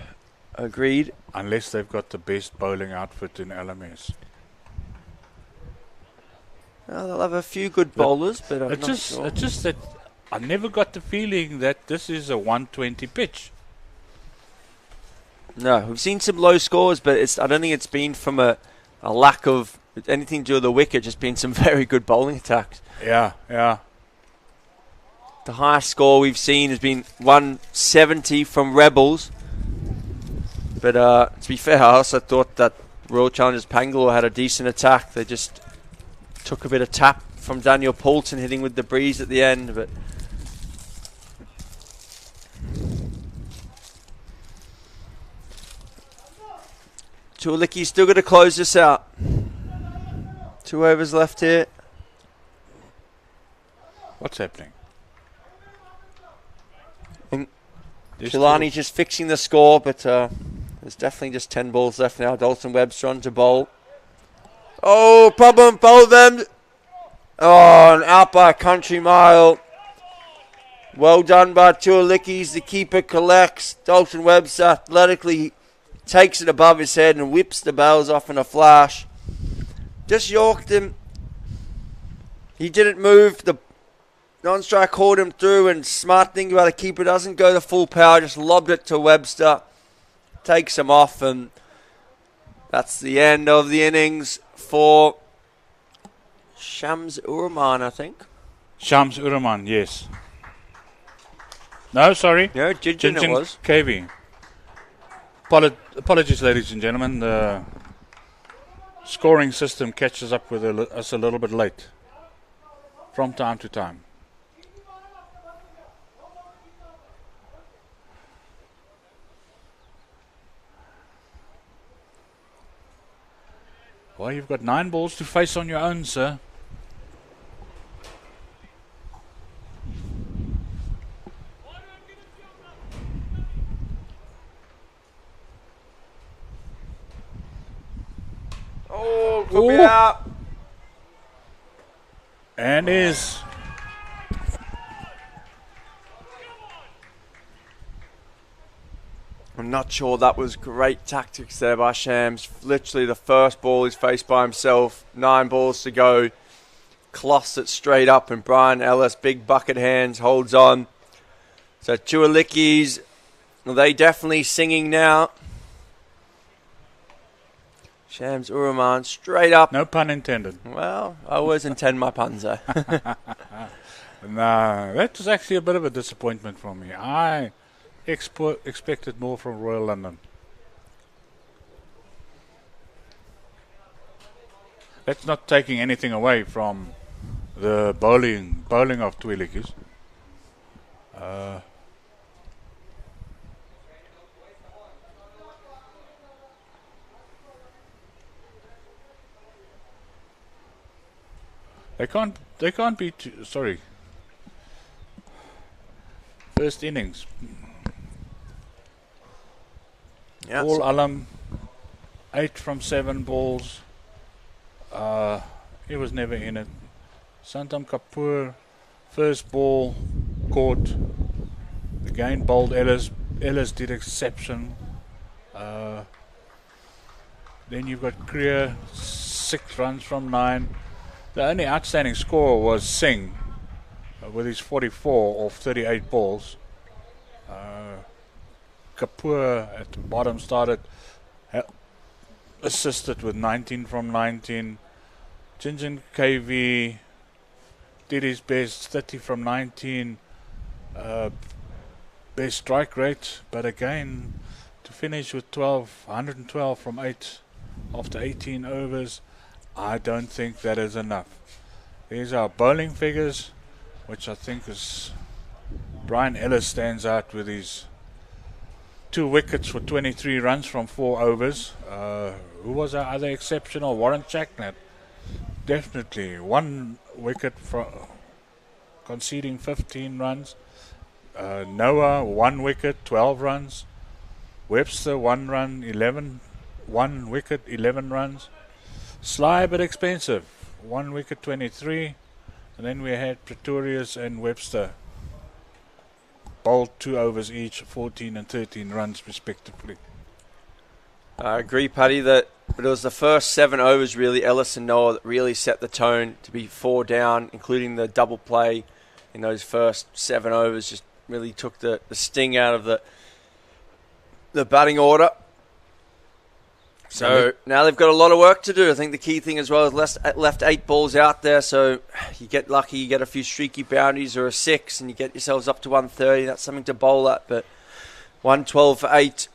agreed. Unless they've got the best bowling outfit in LMS. Well, they'll have a few good bowlers, but I'm not sure. It's just that I never got the feeling that this is a 120 pitch. No, we've seen some low scores, but I don't think it's been from a lack of anything to do with the wicket, just been some very good bowling attacks. Yeah. The highest score we've seen has been 170 from Rebels. But to be fair, I also thought that Royal Challengers Bangalore had a decent attack. They just took a bit of tap from Daniel Poulton hitting with the breeze at the end. But Lickis still got to close this out. 2 overs left here. What's happening? Chilani's just fixing the score, but There's definitely just 10 balls left now. Dalton Webster on to bowl. Oh, problem, bowl them. Oh, and out by a country mile. Well done by Lickis. The keeper collects. Dalton Webster athletically takes it above his head and whips the bails off in a flash. Just yorked him. He didn't move. The non-strike called him through, and smart thing about a keeper, doesn't go to full power, just lobbed it to Webster. Takes him off, and that's the end of the innings for Shams Uraman, I think. Shams Uraman, yes. No, sorry. No, Jinjin it was. KV. Apologies, ladies and gentlemen. The scoring system catches up with us a little bit late from time to time. Well, you've got 9 balls to face on your own, sir. Oh, could be out. And is. I'm not sure that was great tactics there by Shams. Literally the first ball is faced by himself. 9 balls to go. Cloths it straight up, and Brian Ellis, big bucket hands, holds on. So Lickis, they definitely singing now. Shams Uraman straight up. No pun intended. Well, I always intend my puns though. Nah, that was actually a bit of a disappointment for me. I expected more from Royal London. That's not taking anything away from the bowling of Liedjies. They can't be sorry. First innings. Yeah, Paul Alam, 8 from 7 balls. He was never in it. Santam Kapoor, first ball caught. Again bowled Ellis. Ellis did exception. Then you've got Kriya, 6 runs from 9. The only outstanding scorer was Singh with his 44 off 38 balls. Kapoor at the bottom started, assisted with 19 from 19. Jinjin KV did his best, 30 from 19. Best strike rate, but again, to finish with 112 from 8 after 18 overs, I don't think that is enough. These are bowling figures, which I think is Brian Ellis stands out with his 2 wickets for 23 runs from 4 overs. Who was our other exceptional? Warren Chaknat. Definitely 1 wicket for conceding 15 runs. Noah 1 wicket, 12 runs. Webster 1 run, 1 wicket, 11 runs. Sly but expensive, 1 wicket, 23. And then we had Pretorius and Webster bowled 2 overs each, 14 and 13 runs respectively. I agree, Paddy, that but it was the first 7 overs really, Ellis and Noah, that really set the tone to be 4 down, including the double play in those first 7 overs. Just really took the sting out of the batting order. So now they've got a lot of work to do. I think the key thing as well is left 8 balls out there. So you get lucky, you get a few streaky boundaries or a 6, and you get yourselves up to 130. That's something to bowl at. But 112 for 8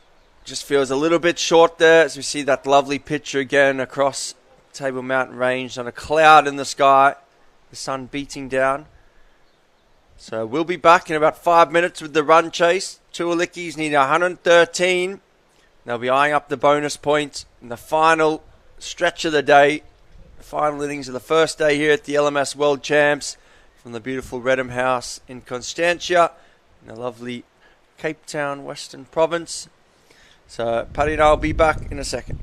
just feels a little bit short there, as we see that lovely picture again across Table Mountain Range on a cloud in the sky, the sun beating down. So we'll be back in about 5 minutes with the run chase. Liedjies need 113. They'll be eyeing up the bonus points in the final stretch of the day. The final innings of the first day here at the LMS World Champs from the beautiful Redham House in Constantia in the lovely Cape Town, Western Province. So Paddy and I will be back in a second.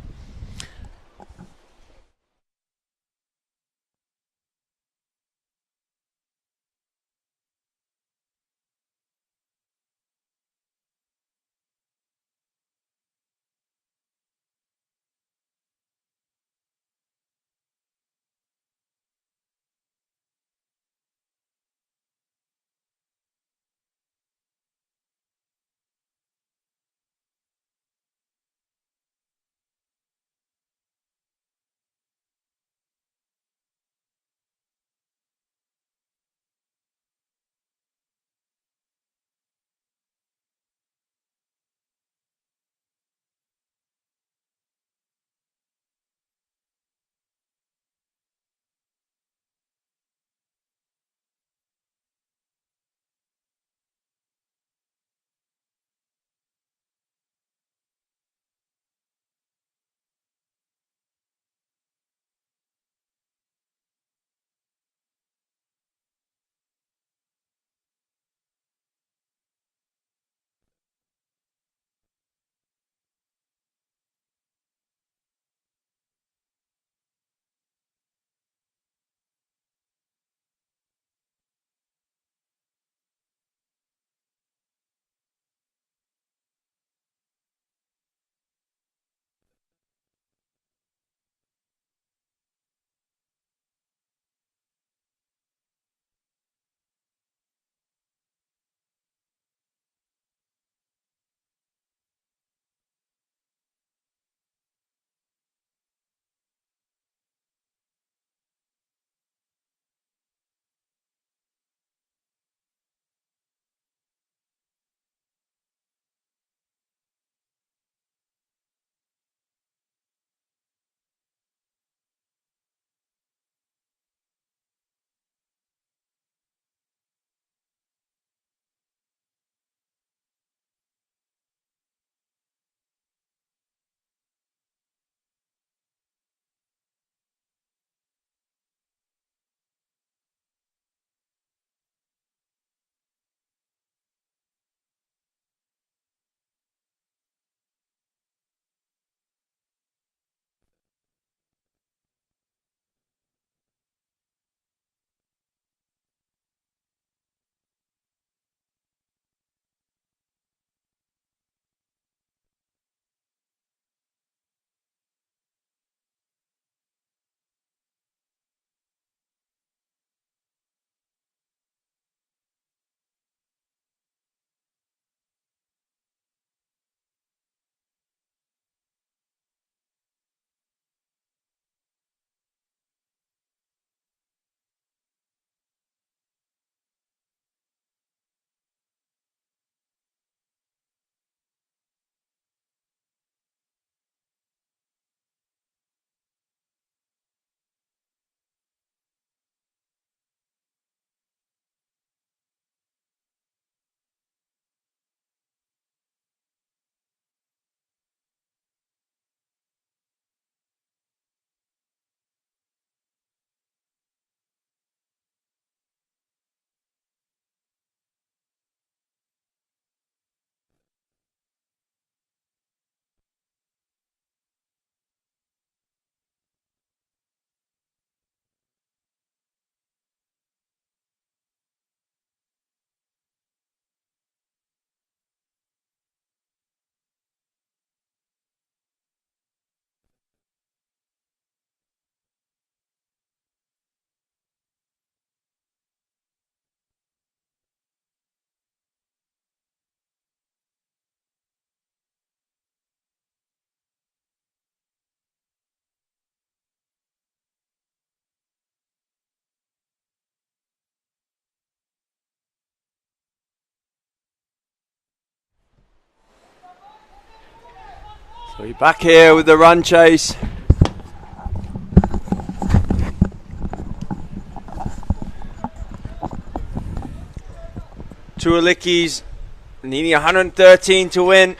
So we're back here with the run chase. Two Lickis needing 113 to win.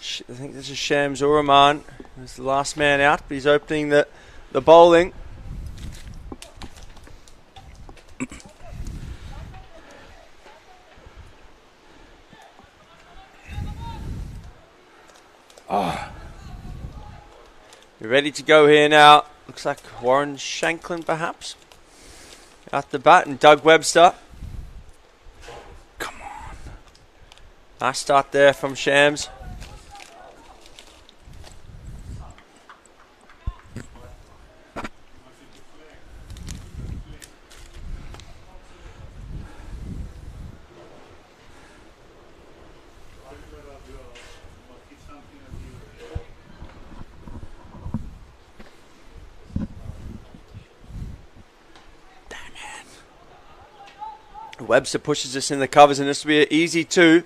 I think this is Shams Uraman. He's the last man out, but he's opening the bowling. You're ready to go here now. Looks like Warren Shanklin perhaps at the bat, and Doug Webster. Come on. Nice start there from Shams. Webster pushes us in the covers, and this will be an easy 2.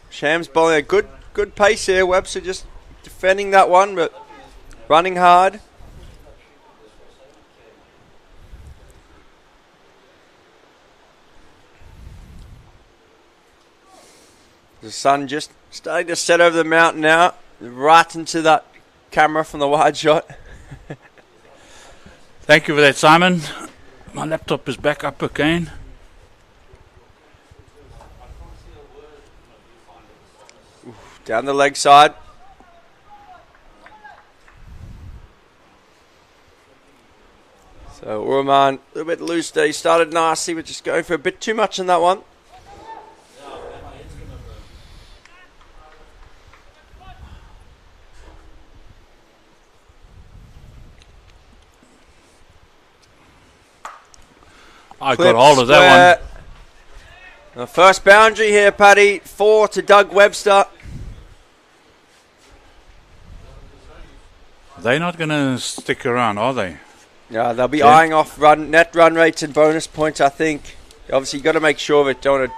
Shams bowling a good pace here. Webster just defending that one, but running hard. The sun just starting to set over the mountain now, right into that camera from the wide shot. Thank you for that, Simon. My laptop is back up again. Down the leg side. So Urman, a little bit loose there. He started nicely, but just going for a bit too much on that one. I got hold of that one. The first boundary here, Paddy. 4 to Doug Webster. They're not going to stick around, are they? Yeah, they'll be eyeing off net run rates and bonus points, I think. Obviously, you've got to make sure of it. Don't want to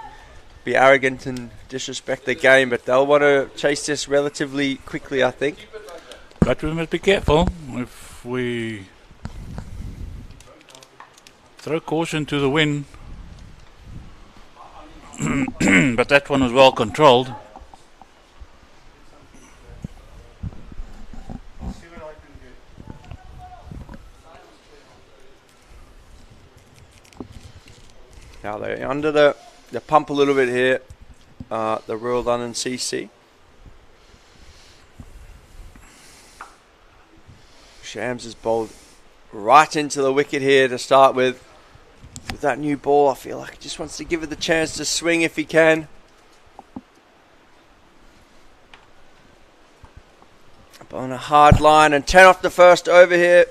be arrogant and disrespect the game, but they'll want to chase this relatively quickly, I think. But we must be careful if we throw caution to the wind. But that one was well controlled. Now they're under the pump a little bit here, the Royal London CC. Shams is bowled right into the wicket here to start with. With that new ball, I feel like he just wants to give it the chance to swing if he can. On a hard line, and 10 off the first over here.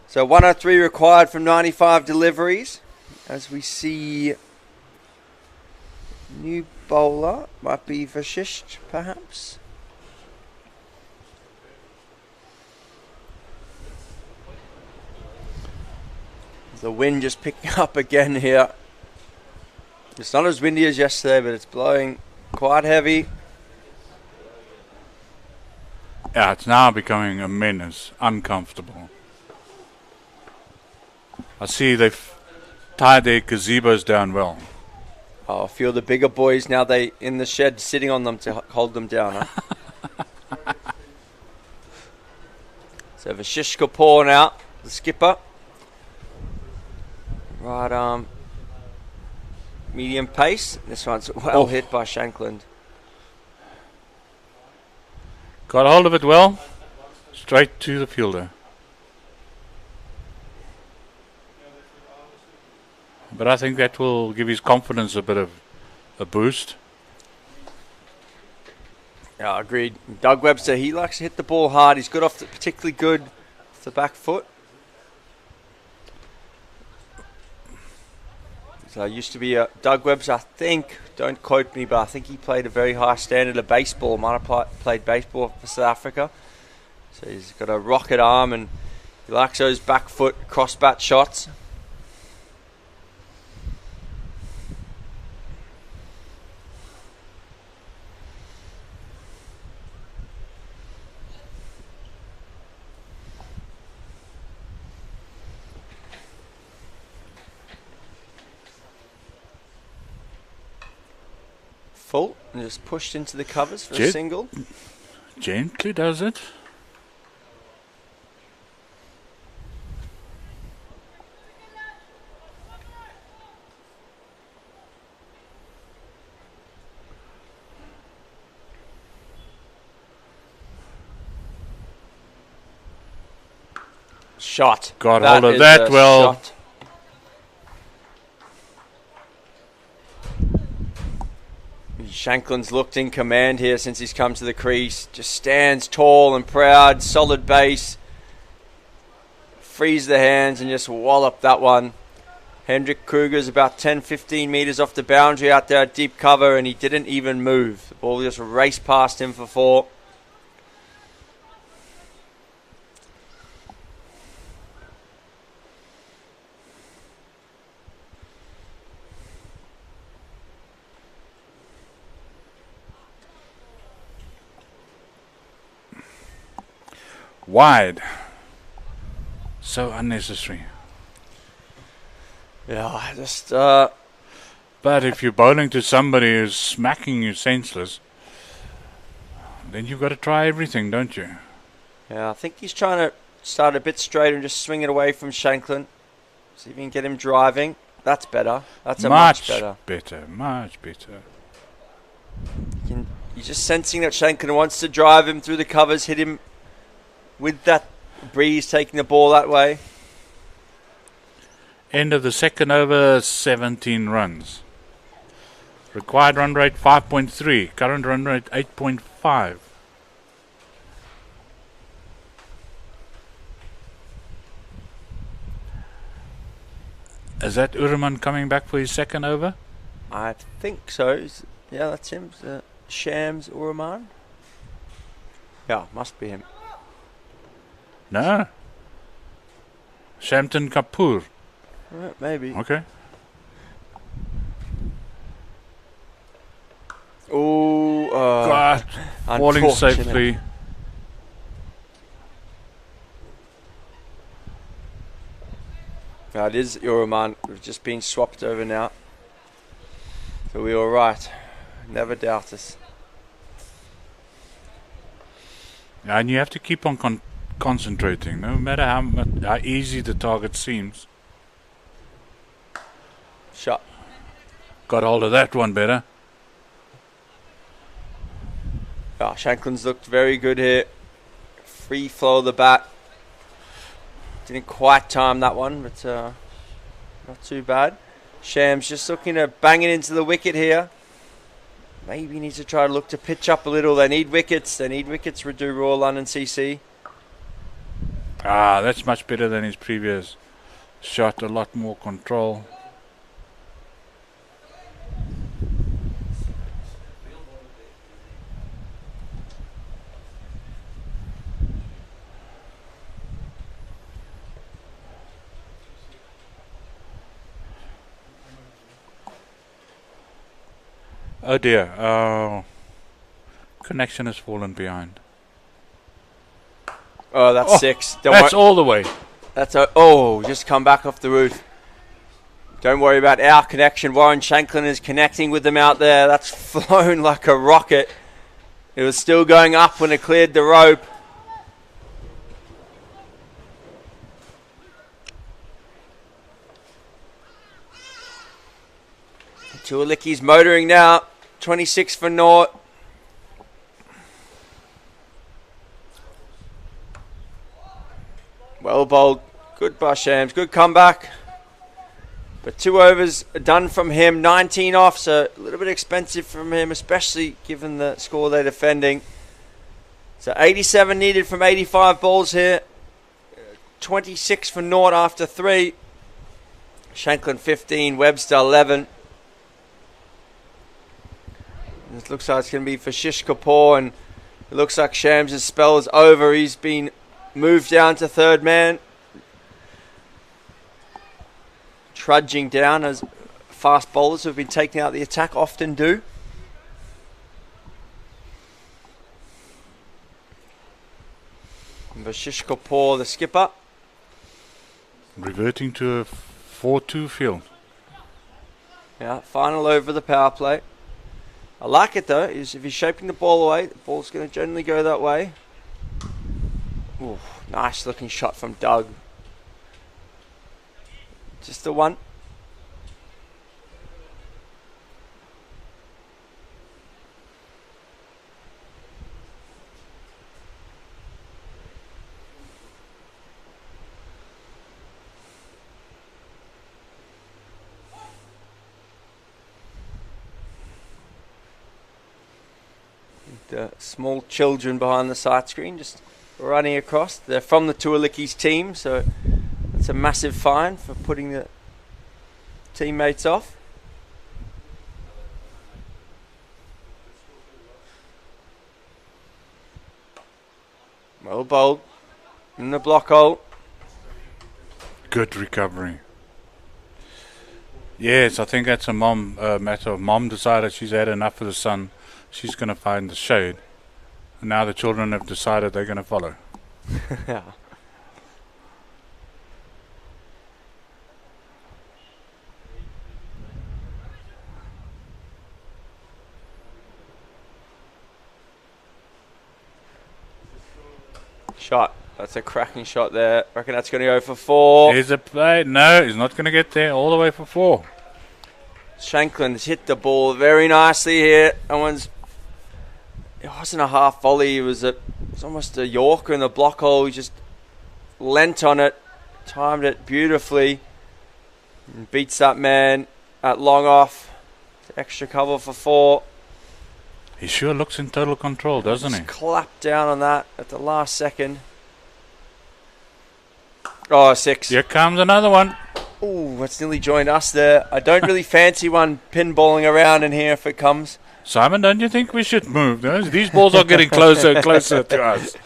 So 103 required from 95 deliveries. As we see, new bowler might be Vashisht, perhaps. The wind just picking up again here. It's not as windy as yesterday, but it's blowing quite heavy. Yeah, it's now becoming a menace, uncomfortable. I see they've tied their gazebos down well. Oh, I feel the bigger boys now, they in the shed sitting on them to hold them down. Huh? So Vashish Kapoor now, the skipper. Right arm, medium pace. This one's well hit by Shankland. Got hold of it well, straight to the fielder. But I think that will give his confidence a bit of a boost. Yeah, agreed. Doug Webster, he likes to hit the ball hard. He's good particularly good off the back foot. So used to be Doug Webster, I think, don't quote me, but I think he played a very high standard of baseball. Might have played baseball for South Africa. So he's got a rocket arm and he likes those back foot cross bat shots. Full and just pushed into the covers for a single. Gently does it. shot. Got hold of that well. Shot. Shanklin's looked in command here since he's come to the crease. Just stands tall and proud, solid base. Frees the hands and just wallop that one. Hendrik Kruger's about 10-15 metres off the boundary out there at deep cover, and he didn't even move. The ball just raced past him for 4. Wide. So unnecessary. Yeah, just... But if you're bowling to somebody who's smacking you senseless, then you've got to try everything, don't you? Yeah, I think he's trying to start a bit straighter and just swing it away from Shanklin. See if he can get him driving. That's better. That's much better. Much better. You're just sensing that Shanklin wants to drive him through the covers, hit him with that breeze taking the ball that way. End of the second over, 17 runs. Required run rate 5.3. Current run rate 8.5. Is that Uraman coming back for his second over? I think so. Yeah, that's him. Shams Uraman. Yeah, must be him. No. Shamton Kapoor. Maybe. Okay. Oh, God. Falling safely. It is Uraman. We've just been swapped over now. So we were right. Never doubt us. And you have to keep on concentrating, no matter how easy the target seems. Shot. Got hold of that one better. Oh, Shanklin's looked very good here. Free flow of the bat. Didn't quite time that one, but not too bad. Shams just looking to bang it into the wicket here. Maybe he needs to try to look to pitch up a little. They need wickets. They need wickets, Radu Raw, London CC. That's much better than his previous shot. A lot more control. Oh dear. Oh. Connection has fallen behind. Oh, that's 6. That's all the way. Just come back off the roof. Don't worry about our connection. Warren Shanklin is connecting with them out there. That's flown like a rocket. It was still going up when it cleared the rope. Two Lickis motoring now. 26 for naught. Well bowled. Good by Shams. Good comeback. But 2 overs done from him. 19 off, so a little bit expensive from him, especially given the score they're defending. So 87 needed from 85 balls here. 26 for naught after 3. Shanklin 15, Webster 11. It looks like it's going to be for Shish Kapoor, and it looks like Shams' spell is over. He's been moved down to third man. Trudging down as fast bowlers who have been taking out the attack often do. And Shish Kapoor, the skipper. Reverting to a 4-2 field. Yeah, final over the power play. I like it though, is if you're shaping the ball away, the ball's going to generally go that way. Ooh, nice looking shot from Doug. Just the one. The small children behind the sight screen just running across. They're from the Tour Lickis team, so it's a massive fine for putting the teammates off. Well bowled in the block hole. Good recovery. Yes, I think that's a matter of mom decided she's had enough of the sun. She's going to find the shade. And now the children have decided they're going to follow. Yeah. Shot. That's a cracking shot there. Reckon that's going to go for 4. Here's a play. No, he's not going to get there. All the way for 4. Shanklin's hit the ball very nicely here. It wasn't a half volley. It was almost a Yorker in the block hole. He just leant on it, timed it beautifully, and beats that man at long off. Extra cover for 4. He sure looks in total control, doesn't he? Clapped down on that at the last second. Oh, 6. Here comes another one. Ooh, it's nearly joined us there. I don't really fancy one pinballing around in here if it comes. Simon, don't you think we should move? No? These balls are getting closer and closer to us.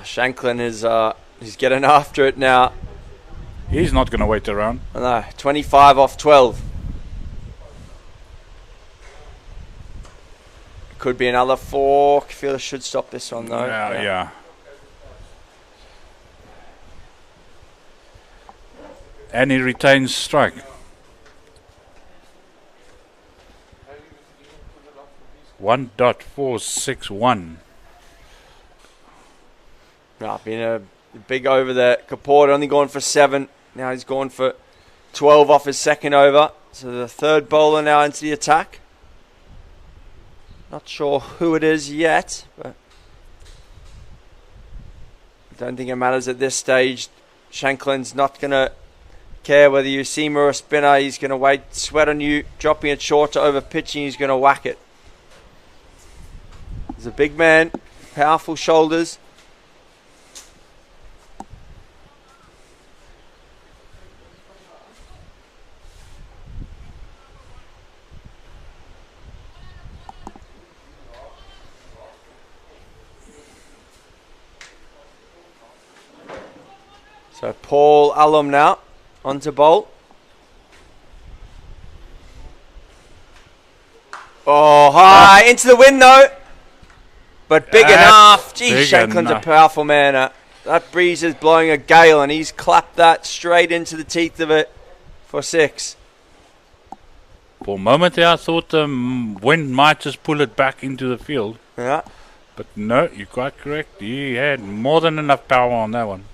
Shanklin is he's getting after it now. He's not going to wait around. No, 25 off 12. Could be another 4. Fielder should stop this one though. Yeah. And he retains strike. 1.461. Been a big over there. Kapoor only gone for 7. Now he's gone for 12 off his second over. So the third bowler now into the attack. Not sure who it is yet, but I don't think it matters at this stage. Shanklin's not going to care whether you seamer or a spinner. He's going to wait, sweat on you, dropping it short to over pitching. He's going to whack it. He's a big man, powerful shoulders. So Paul Alum now onto bowl. Oh, high into the wind though, but big enough. Gee, Shanklin's a powerful man. That breeze is blowing a gale, and he's clapped that straight into the teeth of it for 6. For a moment there, I thought the wind might just pull it back into the field. Yeah, but no, you're quite correct. He had more than enough power on that one.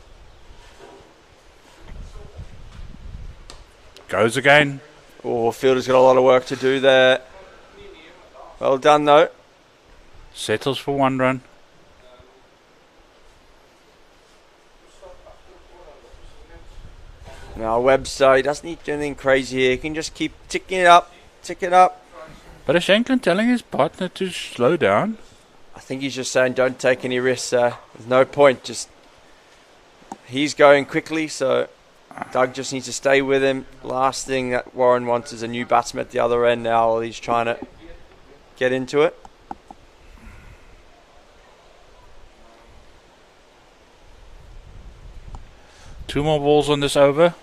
Goes again. Oh, fielder's got a lot of work to do there. Well done though. Settles for 1 run. Now Webster, he doesn't need to do anything crazy here. He can just keep ticking it up, tick it up. But is Shanklin telling his partner to slow down? I think he's just saying don't take any risks. There's no point. Just he's going quickly, so Doug just needs to stay with him. Last thing that Warren wants is a new batsman at the other end now while he's trying to get into it. Two more balls on this over.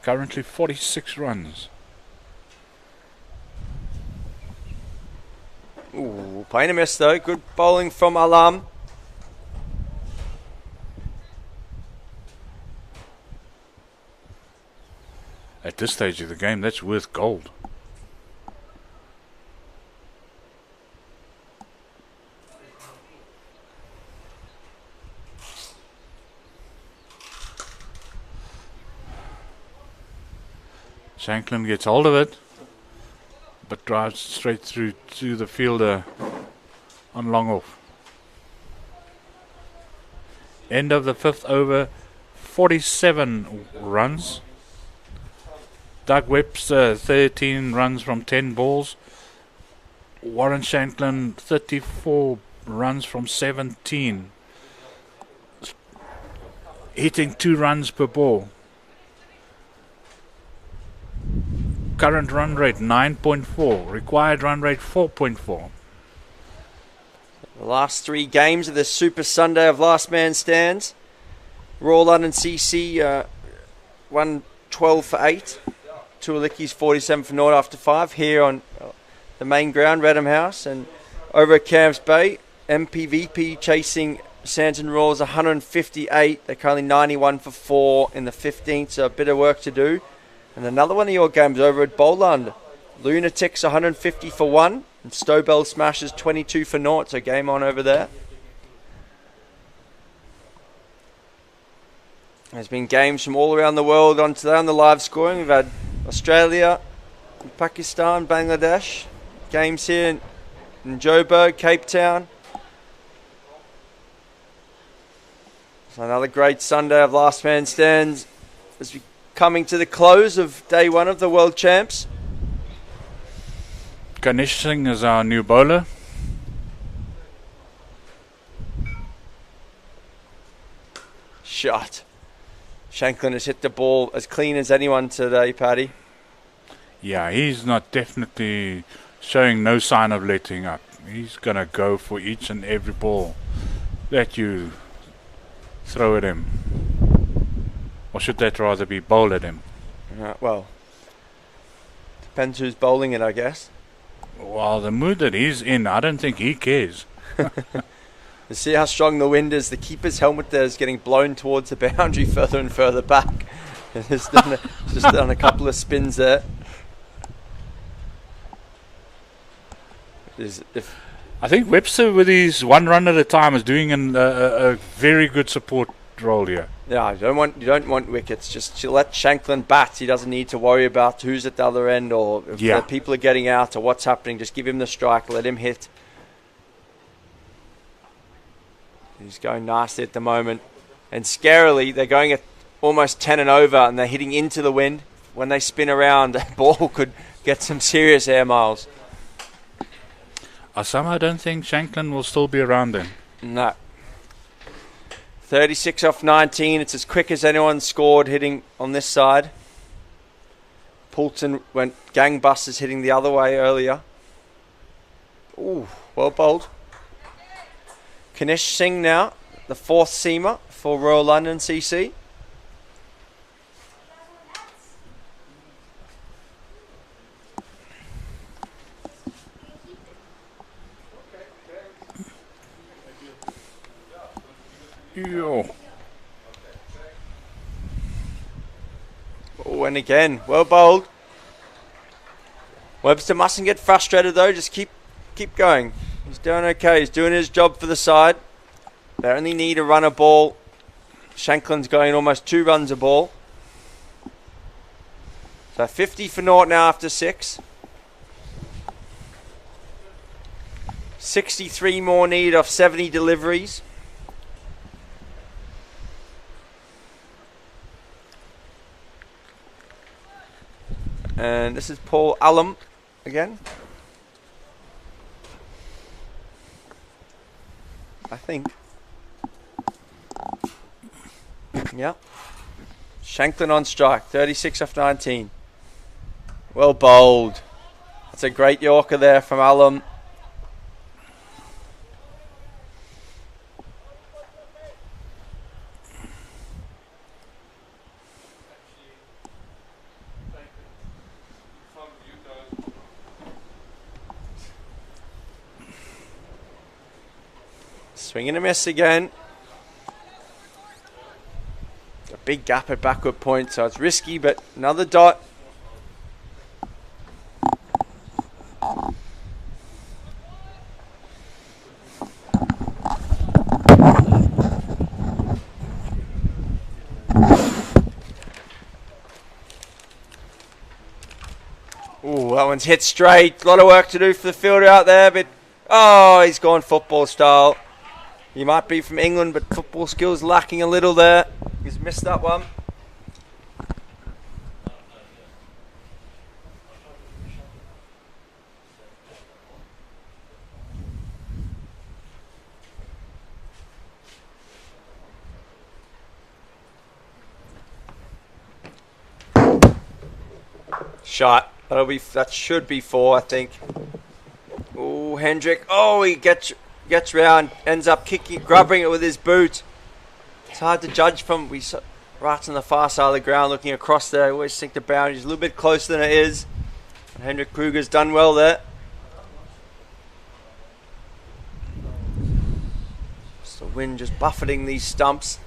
Currently 46 runs. Ooh, playing a miss though. Good bowling from Alam. At this stage of the game, that's worth gold. Shanklin gets hold of it, but drives straight through to the fielder on long off. End of the 5th over, 47 runs. Doug Webster, 13 runs from 10 balls. Warren Shanklin, 34 runs from 17. Hitting 2 runs per ball. Current run rate 9.4. Required run rate 4.4. The last 3 games of the Super Sunday of Last Man Stands. Royal London CC won 12 for 8. Two Lickis 47 for 0 after 5 here on the main ground, Redham House. And over at Camps Bay, MPVP chasing Santon Royals 158. They're currently 91 for 4 in the 15th, so a bit of work to do. And another one of your games over at Bowland. Lunatics 150 for 1. And Stowbell Smashers 22 for 0, so game on over there. There's been games from all around the world on today on the live scoring. We've had Australia, Pakistan, Bangladesh. Games here in Joburg, Cape Town. So another great Sunday of Last Man Stands as we coming to the close of day 1 of the World Champs. Ganesh Singh is our new bowler. Shot. Shanklin has hit the ball as clean as anyone today, Paddy. Yeah, he's not definitely showing no sign of letting up. He's going to go for each and every ball that you throw at him. Or should that rather be bowl at him? Well, depends who's bowling it, I guess. Well, the mood that he's in, I don't think he cares. You see how strong the wind is. The keeper's helmet there is getting blown towards the boundary further and further back. It's just done a couple of spins there. I think Webster, with his 1 run at a time, is doing a very good support role here. Yeah, you don't want wickets. Just let Shanklin bat. He doesn't need to worry about who's at the other end or if the people are getting out or what's happening. Just give him the strike. Let him hit. He's going nicely at the moment. And scarily, they're going at almost 10 and over, and they're hitting into the wind. When they spin around, the ball could get some serious air miles. I somehow don't think Shanklin will still be around then. No. 36 off 19. It's as quick as anyone's scored hitting on this side. Poulton went gangbusters hitting the other way earlier. Ooh, well bowled. Ganesh Singh now, the 4th seamer for Royal London CC. Yo. Oh, and again, well bowled. Webster mustn't get frustrated though, just keep going. He's doing okay, he's doing his job for the side. They only need a run a ball. Shanklin's going almost 2 runs a ball. So 50 for 0 now after 6. 63 more need off 70 deliveries. And this is Paul Allum again. I think. Yeah. Shanklin on strike. 36 off 19. Well bowled. That's a great Yorker there from Allum. Swing and a miss again. A big gap at backward point, so it's risky, but another dot. Ooh, that one's hit straight. A lot of work to do for the fielder out there, but oh, he's gone football style. He might be from England, but football skills lacking a little there. He's missed that one. Shot. That should be 4, I think. Oh, Hendrick. Oh, he gets round, ends up grabbing it with his boot. It's hard to judge from right on the far side of the ground, looking across there. I always think the boundary's a little bit closer than it is. And Hendrick Kruger's done well there. Just the wind just buffeting these stumps.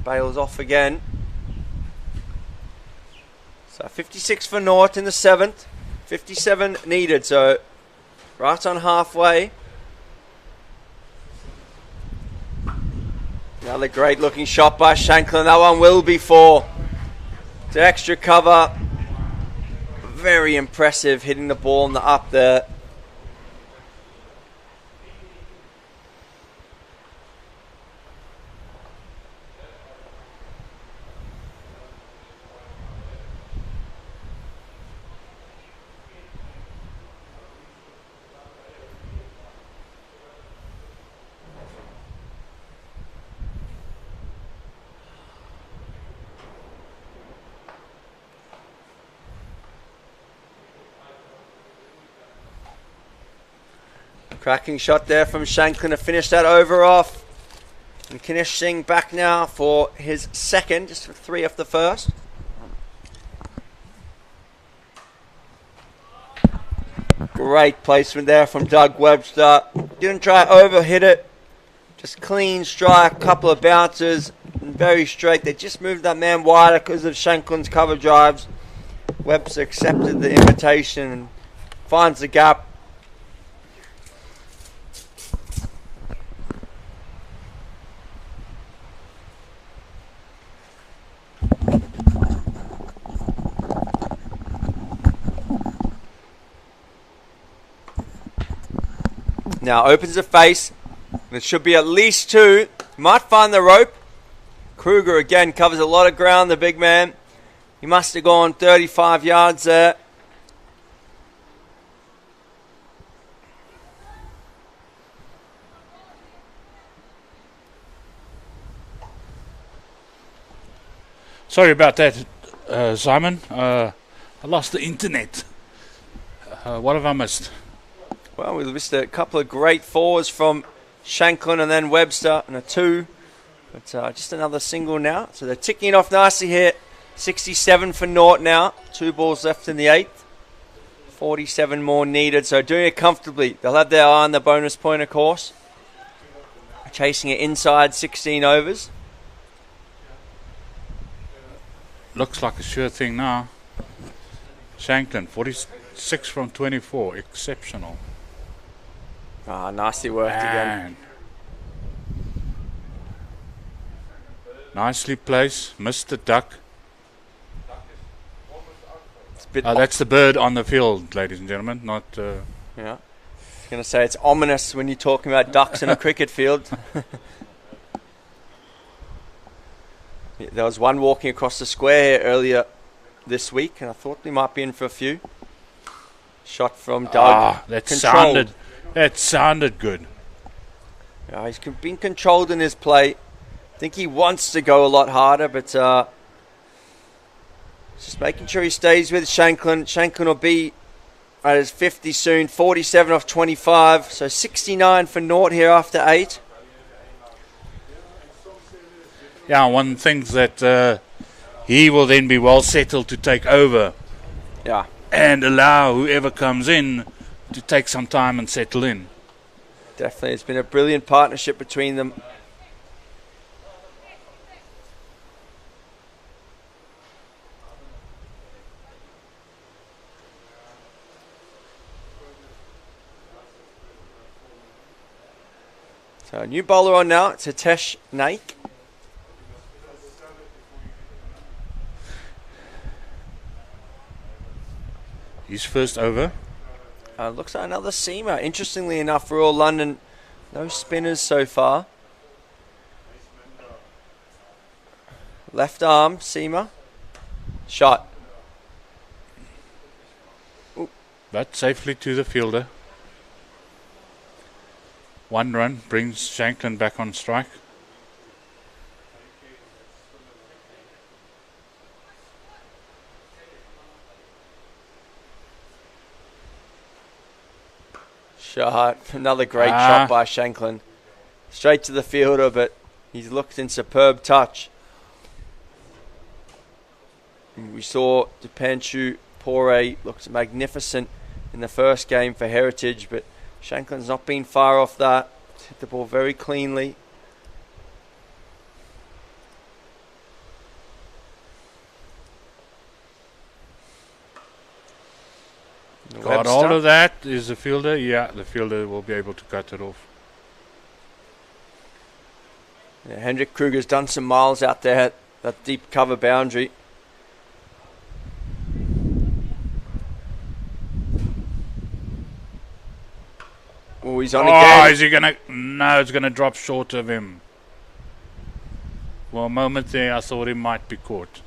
Bails off again. So 56 for naught in the 7th. 57 needed, so right on halfway. Another great looking shot by Shanklin. That one will be 4. To extra cover. Very impressive hitting the ball in the up there. Cracking shot there from Shanklin to finish that over off. And Kanish Singh back now for his second, just for 3 off the first. Great placement there from Doug Webster. Didn't try to overhit it. Just clean strike, couple of bounces, and very straight. They just moved that man wider because of Shanklin's cover drives. Webster accepted the invitation and finds the gap. Now opens the face. It should be at least 2. Might find the rope. Kruger again covers a lot of ground, the big man. He must have gone 35 yards there. Sorry about that, Simon. I lost the internet. What have I missed? Well, we missed a couple of great 4s from Shanklin and then Webster and a 2. But just another single now. So they're ticking it off nicely here. 67 for naught now. 2 balls left in the 8th. 47 more needed. So doing it comfortably. They'll have their eye on the bonus point, of course. Chasing it inside 16 overs. Looks like a sure thing now. Shanklin, 46 from 24. Exceptional. Ah, nicely worked again. Nicely placed. Missed the duck. That's the bird on the field, ladies and gentlemen. Not. Yeah. I was going to say it's ominous when you're talking about ducks in a cricket field. There was one walking across the square here earlier this week, and I thought we might be in for a few. Shot from Doug. That sounded good. Yeah, he's been controlled in his play. I think he wants to go a lot harder, but just making sure he stays with Shanklin. Shanklin will be at his 50 soon. 47 off 25, so 69 for naught here after 8. Yeah, one thinks that he will then be well settled to take over. Yeah. And allow whoever comes in to take some time and settle in. Definitely, it's been a brilliant partnership between them. So a new bowler on now, it's Hitesh Naik. His first over. Looks like another seamer. Interestingly enough, for all London, no spinners so far. Left arm, seamer. Shot. But safely to the fielder. 1 run brings Shanklin back on strike. Shot. Another great shot by Shanklin. Straight to the fielder, but he's looked in superb touch. We saw Dupanchu Pore looked magnificent in the first game for Heritage, but Shanklin's not been far off that. Hit the ball very cleanly. Got all of that. Is the fielder? Yeah, the fielder will be able to cut it off. Yeah, Hendrik Kruger's done some miles out there at that deep cover boundary. Oh, he's on again. Is he gonna? No, it's gonna drop short of him. For a moment there, I thought he might be caught.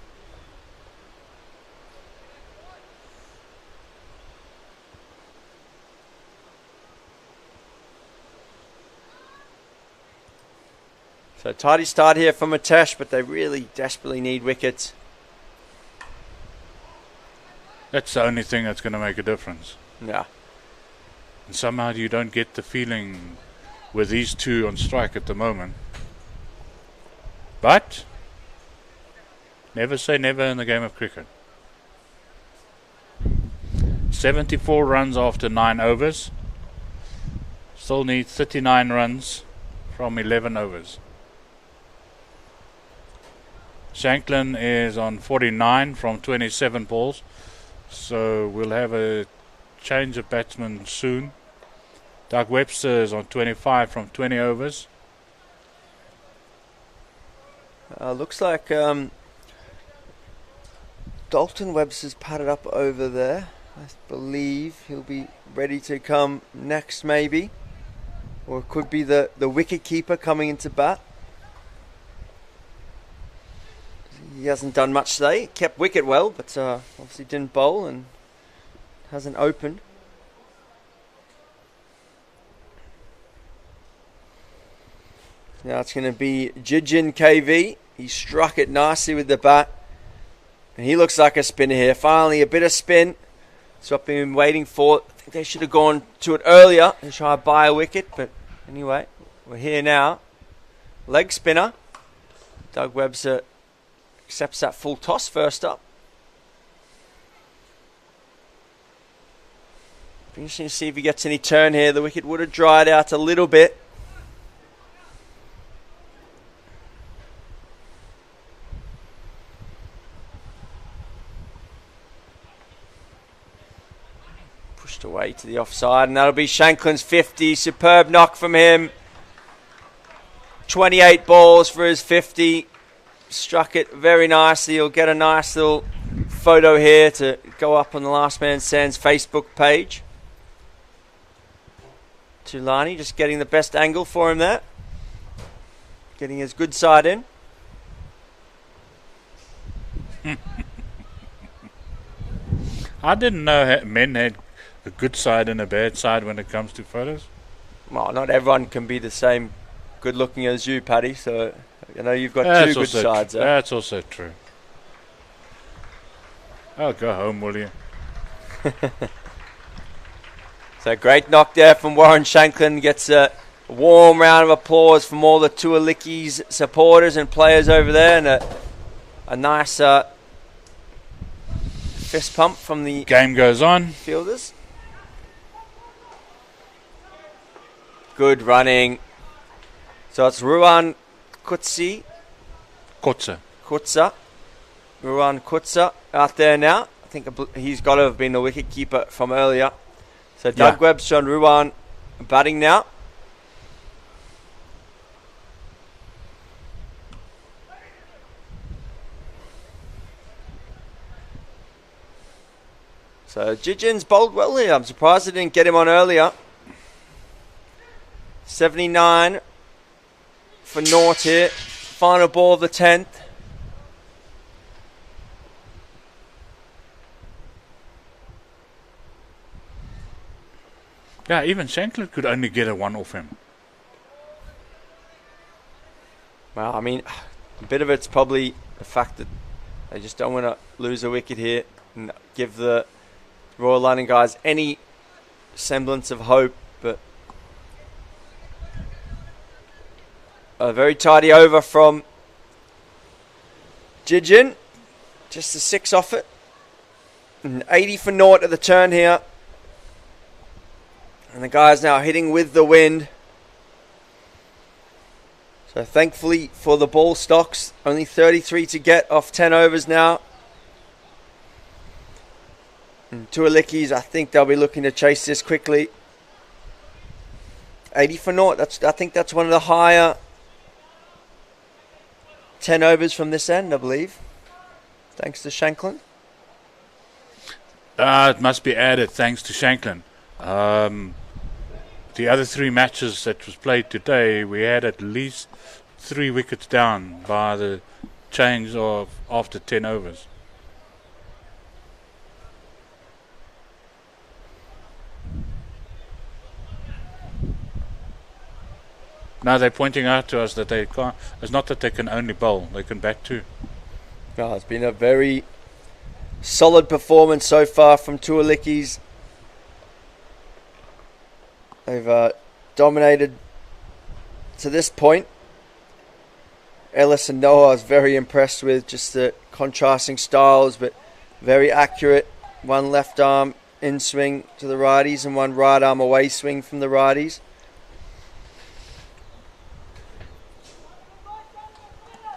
So tidy start here for Matesh, but they really desperately need wickets. That's the only thing that's going to make a difference. Yeah. And somehow you don't get the feeling with these two on strike at the moment. But never say never in the game of cricket. 74 runs after 9 overs. Still need 39 runs from 11 overs. Shanklin is on 49 from 27 balls. So we'll have a change of batsmen soon. Doug Webster is on 25 from 20 overs. Looks like Dalton Webster's padded up over there. I believe he'll be ready to come next, maybe. Or it could be the wicket keeper coming into bat. He hasn't done much today. Kept wicket well, but obviously didn't bowl and hasn't opened. Now it's going to be Jijin KV. He struck it nicely with the bat. And he looks like a spinner here. Finally, a bit of spin. That's what we've been waiting for. I think they should have gone to it earlier and try to buy a wicket. But anyway, we're here now. Leg spinner. Doug Webster accepts that full toss first up. Interesting to see if he gets any turn here. The wicket would have dried out a little bit. Pushed away to the offside, and that'll be Shanklin's 50. Superb knock from him. 28 balls for his 50. Struck it very nicely. He'll get a nice little photo here to go up on the Last Man Stands Facebook page. Tulani just getting the best angle for him there. Getting his good side in. I didn't know men had a good side and a bad side when it comes to photos. Well, not everyone can be the same good looking as you, Paddy, so I know you've got two good sides there. That's also true. Oh, go home, will you? So great knock there from Warren Shanklin. Gets a warm round of applause from all the Tour Lickis supporters and players over there, and a nice fist pump from the game goes on. Fielders. Good running. So it's Ruan Kutsa. Ruan Kutsa out there now. I think he's got to have been the wicket keeper from earlier. So Doug Webster and Ruan batting now. So Jijin's bowled well here. I'm surprised they didn't get him on earlier. 79 for naught here. Final ball of the 10th. Yeah, even Shankland could only get a one off him. Well, I mean, a bit of it's probably the fact that they just don't want to lose a wicket here and give the Royal London guys any semblance of hope. But a very tidy over from Jijin. Just a 6 off it. And 80 for naught at the turn here. And the guys now hitting with the wind. So thankfully for the ball stocks, only 33 to get off 10 overs now. And to Lickis, I think they'll be looking to chase this quickly. 80 for naught. I think that's one of the higher 10 overs from this end, I believe. Thanks to Shankland. It must be added thanks to Shankland. The other 3 matches that was played today, we had at least 3 wickets down by the change of after 10 overs. Now they're pointing out to us that they can't. It's not that they can only bowl; they can bat too. Oh, it's been a very solid performance so far from Lickis. They've dominated to this point. Ellis and Noah I was very impressed with, just the contrasting styles, but very accurate. One left arm in swing to the righties and one right arm away swing from the righties.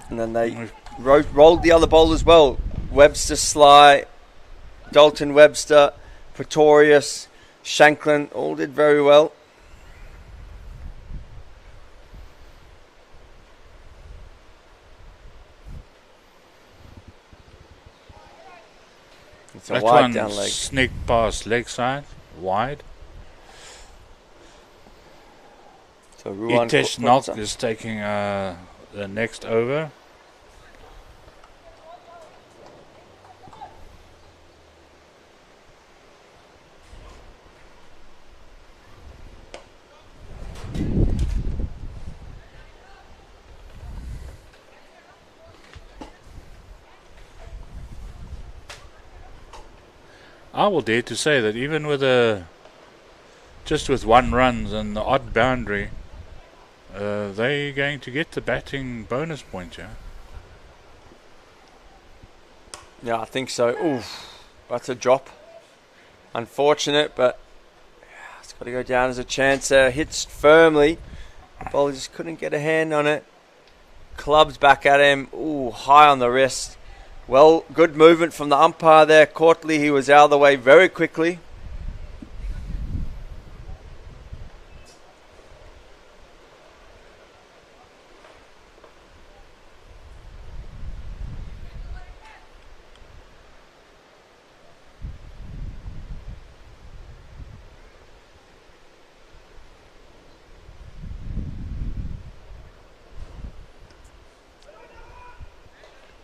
And then they rolled the other bowl as well. Webster, Sly, Dalton Webster, Pretorius, Shankland all did very well. It's a that wide one down leg. Sneaked past leg side, wide. So Ruan Itesh Knock is taking the next over. I will dare to say that even with just with 1 run and the odd boundary, they're going to get the batting bonus point, yeah? Yeah, I think so. Oof, that's a drop. Unfortunate, but it's got to go down as a chance there. Hits firmly. Bowler just couldn't get a hand on it. Clubs back at him. Ooh, high on the wrist. Well, good movement from the umpire there. Courtly, he was out of the way very quickly.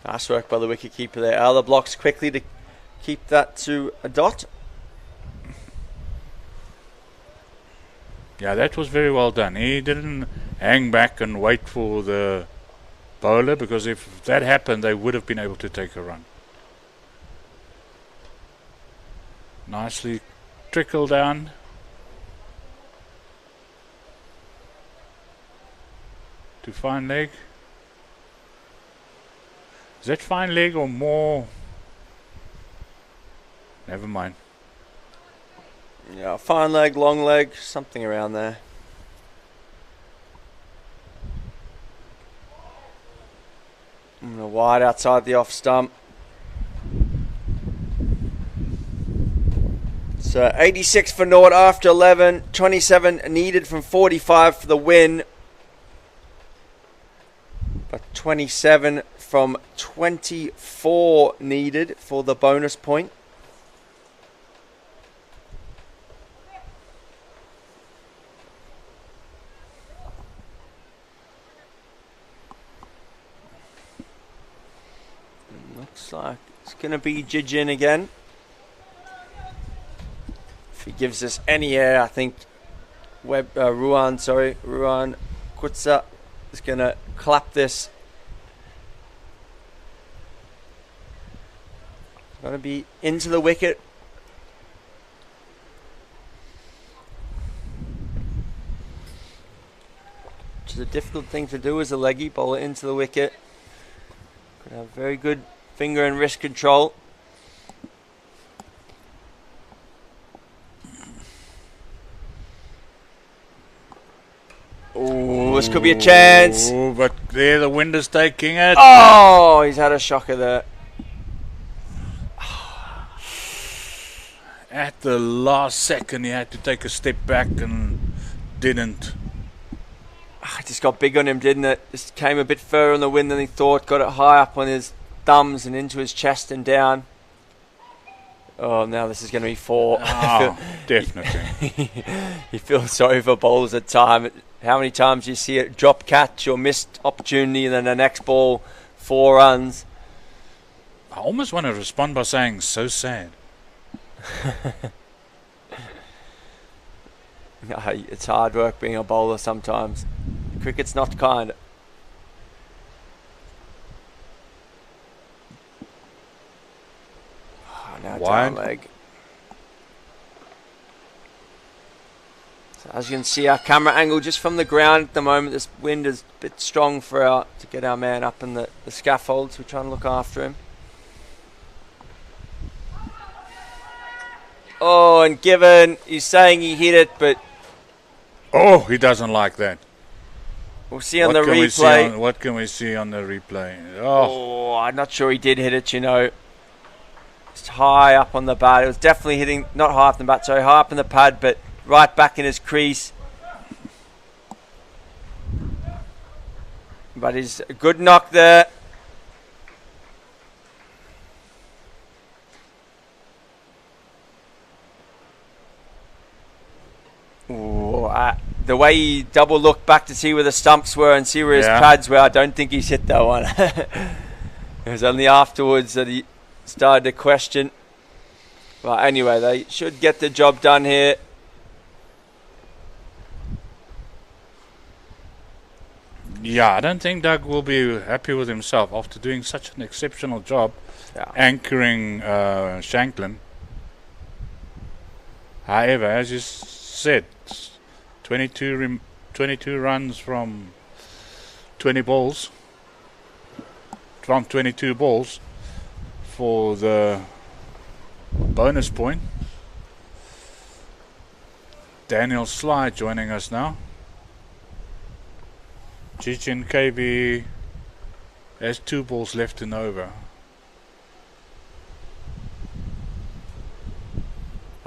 Nice work by the wicketkeeper there. Out of the blocks quickly to keep that to a dot. Yeah, that was very well done. He didn't hang back and wait for the bowler, because if that happened, they would have been able to take a run. Nicely trickle down. To fine leg. Is that fine leg or more? Never mind. Yeah, fine leg, long leg, something around there. And wide outside the off stump. So 86 for naught after 11. 27 needed from 45 for the win. But 27 from 24 needed for the bonus point. Looks like it's going to be Jijin again. If he gives us any air, I think Ruan Kutsa is going to clap this. Going to be into the wicket. Which is a difficult thing to do as a leggy, bowl it into the wicket. Got to have very good finger and wrist control. Oh, this could be a chance. Oh, but there the wind is taking it. Oh, he's had a shocker there. At the last second, he had to take a step back and didn't. It just got big on him, didn't it? Just came a bit further on the wind than he thought. Got it high up on his thumbs and into his chest and down. Oh, now this is going to be 4. Oh, definitely. You feel sorry for bowlers at time. How many times do you see it drop catch or missed opportunity and then the next ball 4 runs? I almost want to respond by saying, so sad. It's hard work being a bowler sometimes. Cricket's not kind. Oh, now down leg. So as you can see, our camera angle just from the ground at the moment, this wind is a bit strong to get our man up in the scaffold, so we're trying to look after him. Oh, and given, he's saying he hit it, but... Oh, he doesn't like that. We'll see on the replay. What can we see on the replay? Oh, I'm not sure he did hit it, you know. It's high up on the bat. It was definitely hitting, not high up in the bat, sorry, high up in the pad, but right back in his crease. But he's a good knock there. Ooh, the way he double looked back to see where the stumps were and see where his pads were, I don't think he's hit that one. It was only afterwards that he started to question. But anyway, they should get the job done here. Yeah, I don't think Doug will be happy with himself after doing such an exceptional job anchoring Shanklin. However, as you said, 22 runs from 20 balls, from 22 balls for the bonus point. Daniel Sly joining us now. Jijin KB has 2 balls left in over.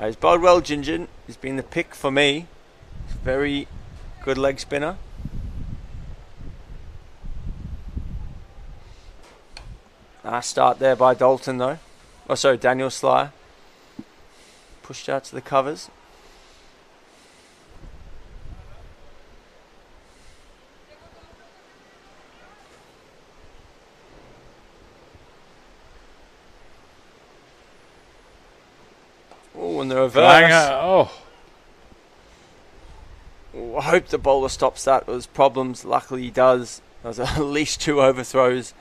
He's bowled well, Jinjin. He's been the pick for me. He's a very good leg spinner. Nice start there by Dalton, though. Oh, sorry, Daniel Sly. Pushed out to the covers. Oh, and the reverse. I hope the bowler stops that. There's problems. Luckily he does. There's at least 2 overthrows.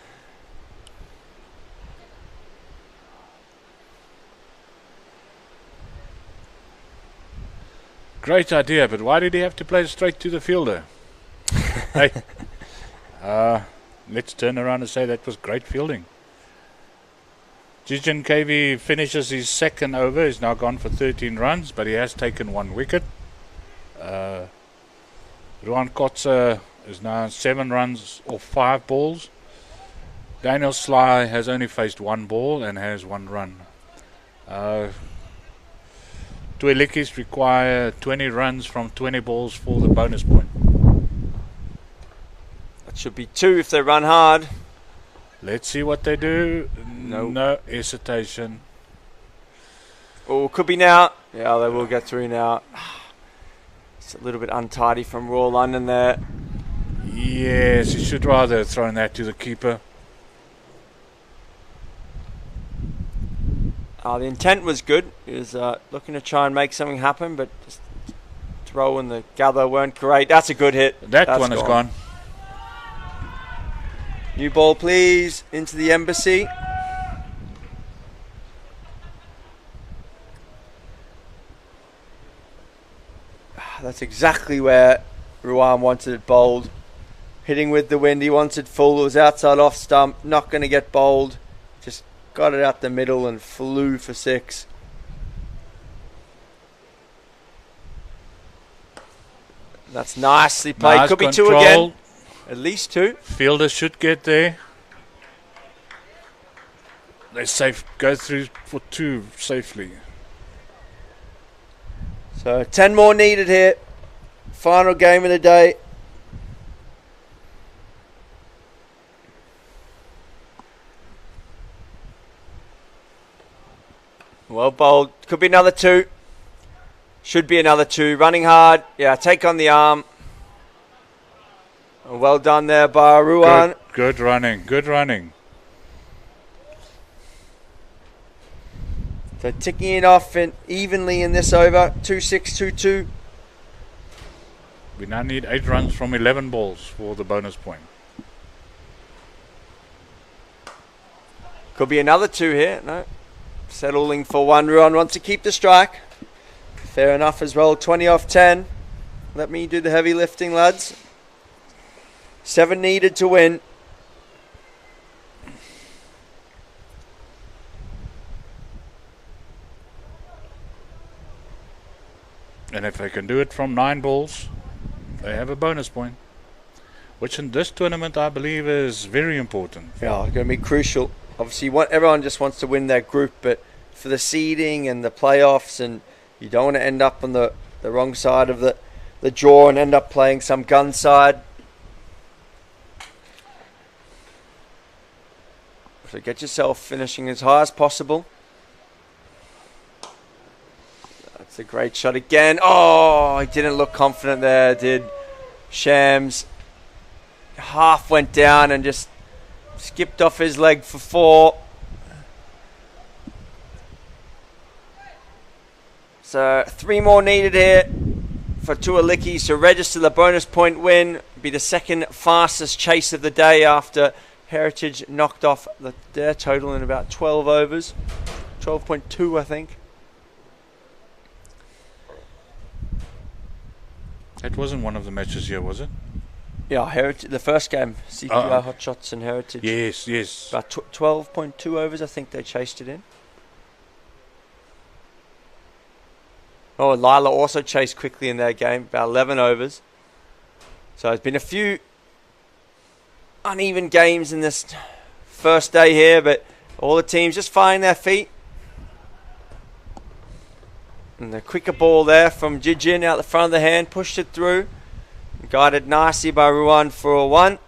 Great idea, but why did he have to play straight to the fielder? Hey, let's turn around and say that was great fielding. Jijin KV finishes his second over. He's now gone for 13 runs, but he has taken 1 wicket. Ruan Kotze is now 7 runs off 5 balls. Daniel Sly has only faced 1 ball and has 1 run. Lickis require 20 runs from 20 balls for the bonus point. That should be 2 if they run hard. Let's see what they do. No hesitation. Oh, could be now. Yeah, they will get through now. It's a little bit untidy from Raw London there. Yes, he should rather have thrown that to the keeper. The intent was good. He was looking to try and make something happen, but just throw and the gather weren't great. That's a good hit. That's one is gone. New ball, please, into the embassy. That's exactly where Ruan wanted it bowled. Hitting with the wind, he wanted full. It was outside off stump, not going to get bowled. Just got it out the middle and flew for 6. That's nicely played. Nice Could be control. 2 again. At least 2. Fielder should get there. They safe go through for 2 safely. So 10 more needed here. Final game of the day. Well bowled. Could be another 2. Should be another 2. Running hard. Yeah, take on the arm. Well done there by Ruan. Good running. Good running. So ticking it off evenly in this over. 2-6, 2-2. We now need 8 runs from 11 balls for the bonus point. Could be another 2 here. No. Settling for 1. Ruan wants to keep the strike. Fair enough as well. 20 off 10. Let me do the heavy lifting, lads. 7 needed to win. And if they can do it from 9 balls, they have a bonus point. Which in this tournament, I believe, is very important. Yeah, it's going to be crucial. Obviously, everyone just wants to win their group, but for the seeding and the playoffs, and you don't want to end up on the wrong side of the draw and end up playing some gun side. So get yourself finishing as high as possible. That's a great shot again. Oh, he didn't look confident there, did Shams. Half went down and just skipped off his leg for 4. So 3 more needed here for Tua Lickis to register the bonus point win. Be the second fastest chase of the day after Heritage knocked off their total in about 12 overs. 12.2, I think. That wasn't one of the matches here, was it? Yeah, Heritage, the first game, CPI Hot Shots and Heritage. Yes. About 12.2 overs, I think they chased it in. Oh, Lila also chased quickly in their game, about 11 overs. So there's been a few uneven games in this first day here, but all the teams just finding their feet. And the quicker ball there from Jijin out the front of the hand, pushed it through. Guided nicely by Ruan for a 1.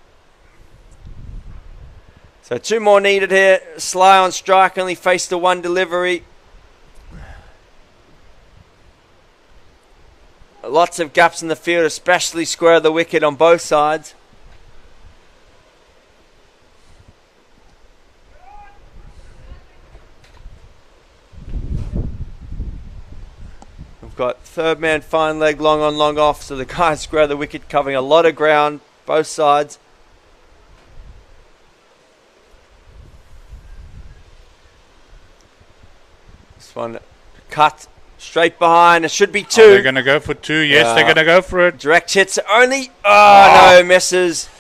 So 2 more needed here. Sly on strike, only faced the 1 delivery. Lots of gaps in the field, especially square of the wicket on both sides. We've got third man fine leg, long on, long off, so the guys square of the wicket covering a lot of ground, both sides. This one cut straight behind. It should be 2. They're going to go for 2. Yes, they're going to go for it. Direct hits only. No, misses.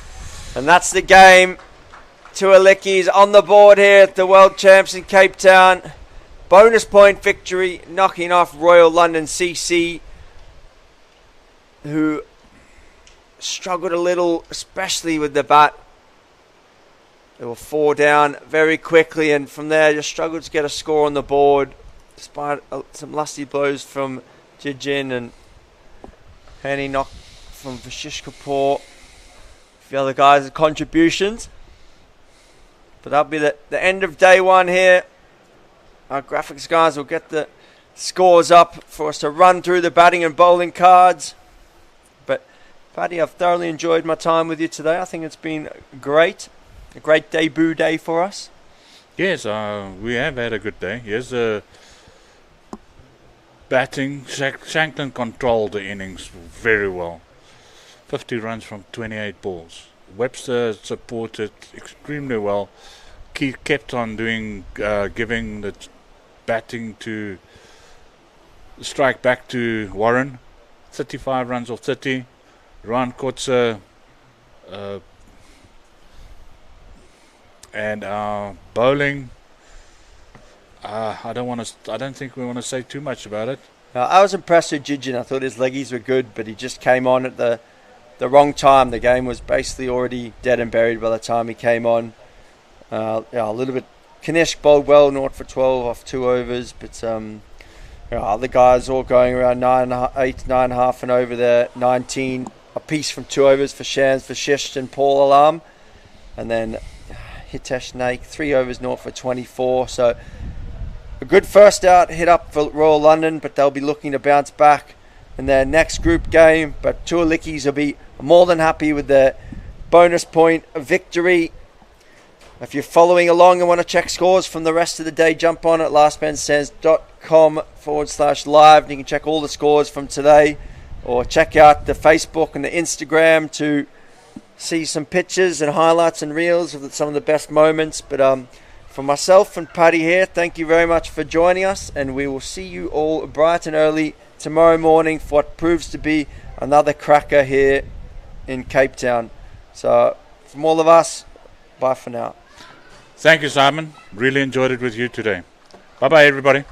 And that's the game. Tua Lickis on the board here at the World Champs in Cape Town. Bonus point victory, knocking off Royal London CC, who struggled a little, especially with the bat. They were 4 down very quickly, and from there just struggled to get a score on the board, despite some lusty blows from Jijin and handy knock from Vashish Kapoor. The other guys' contributions. But that'll be the end of day 1 here. Our graphics guys will get the scores up for us to run through the batting and bowling cards. But Paddy, I've thoroughly enjoyed my time with you today. I think it's been great. A great debut day for us. Yes, we have had a good day. Yes, batting. Shanklin controlled the innings very well. 50 runs from 28 balls. Webster supported extremely well. He kept on doing, giving the batting to strike back to Warren. 35 runs off 30. Ron Kotze and bowling. I don't think we want to say too much about it. I was impressed with Jidgen. I thought his leggies were good, but he just came on at the wrong time. The game was basically already dead and buried by the time he came on. A little bit. Kanish bowled well, 0 for 12 off 2 overs, but other guys all going around 9.5 and over there. 19 apiece from 2 overs for Shans, for Shish and Paul Alarm, and then Hitesh Naik 3 overs, 0 for 24. So a good first out hit up for Royal London, but they'll be looking to bounce back in their next group game. But two Lickis will be more than happy with their bonus point victory. If you're following along and want to check scores from the rest of the day, jump on at lastmanstands.com/live and you can check all the scores from today, or check out the Facebook and the Instagram to see some pictures and highlights and reels of some of the best moments. But for myself and Paddy here, thank you very much for joining us, and we will see you all bright and early tomorrow morning for what proves to be another cracker here in Cape Town. So from all of us, bye for now. Thank you, Simon. Really enjoyed it with you today. Bye-bye, everybody.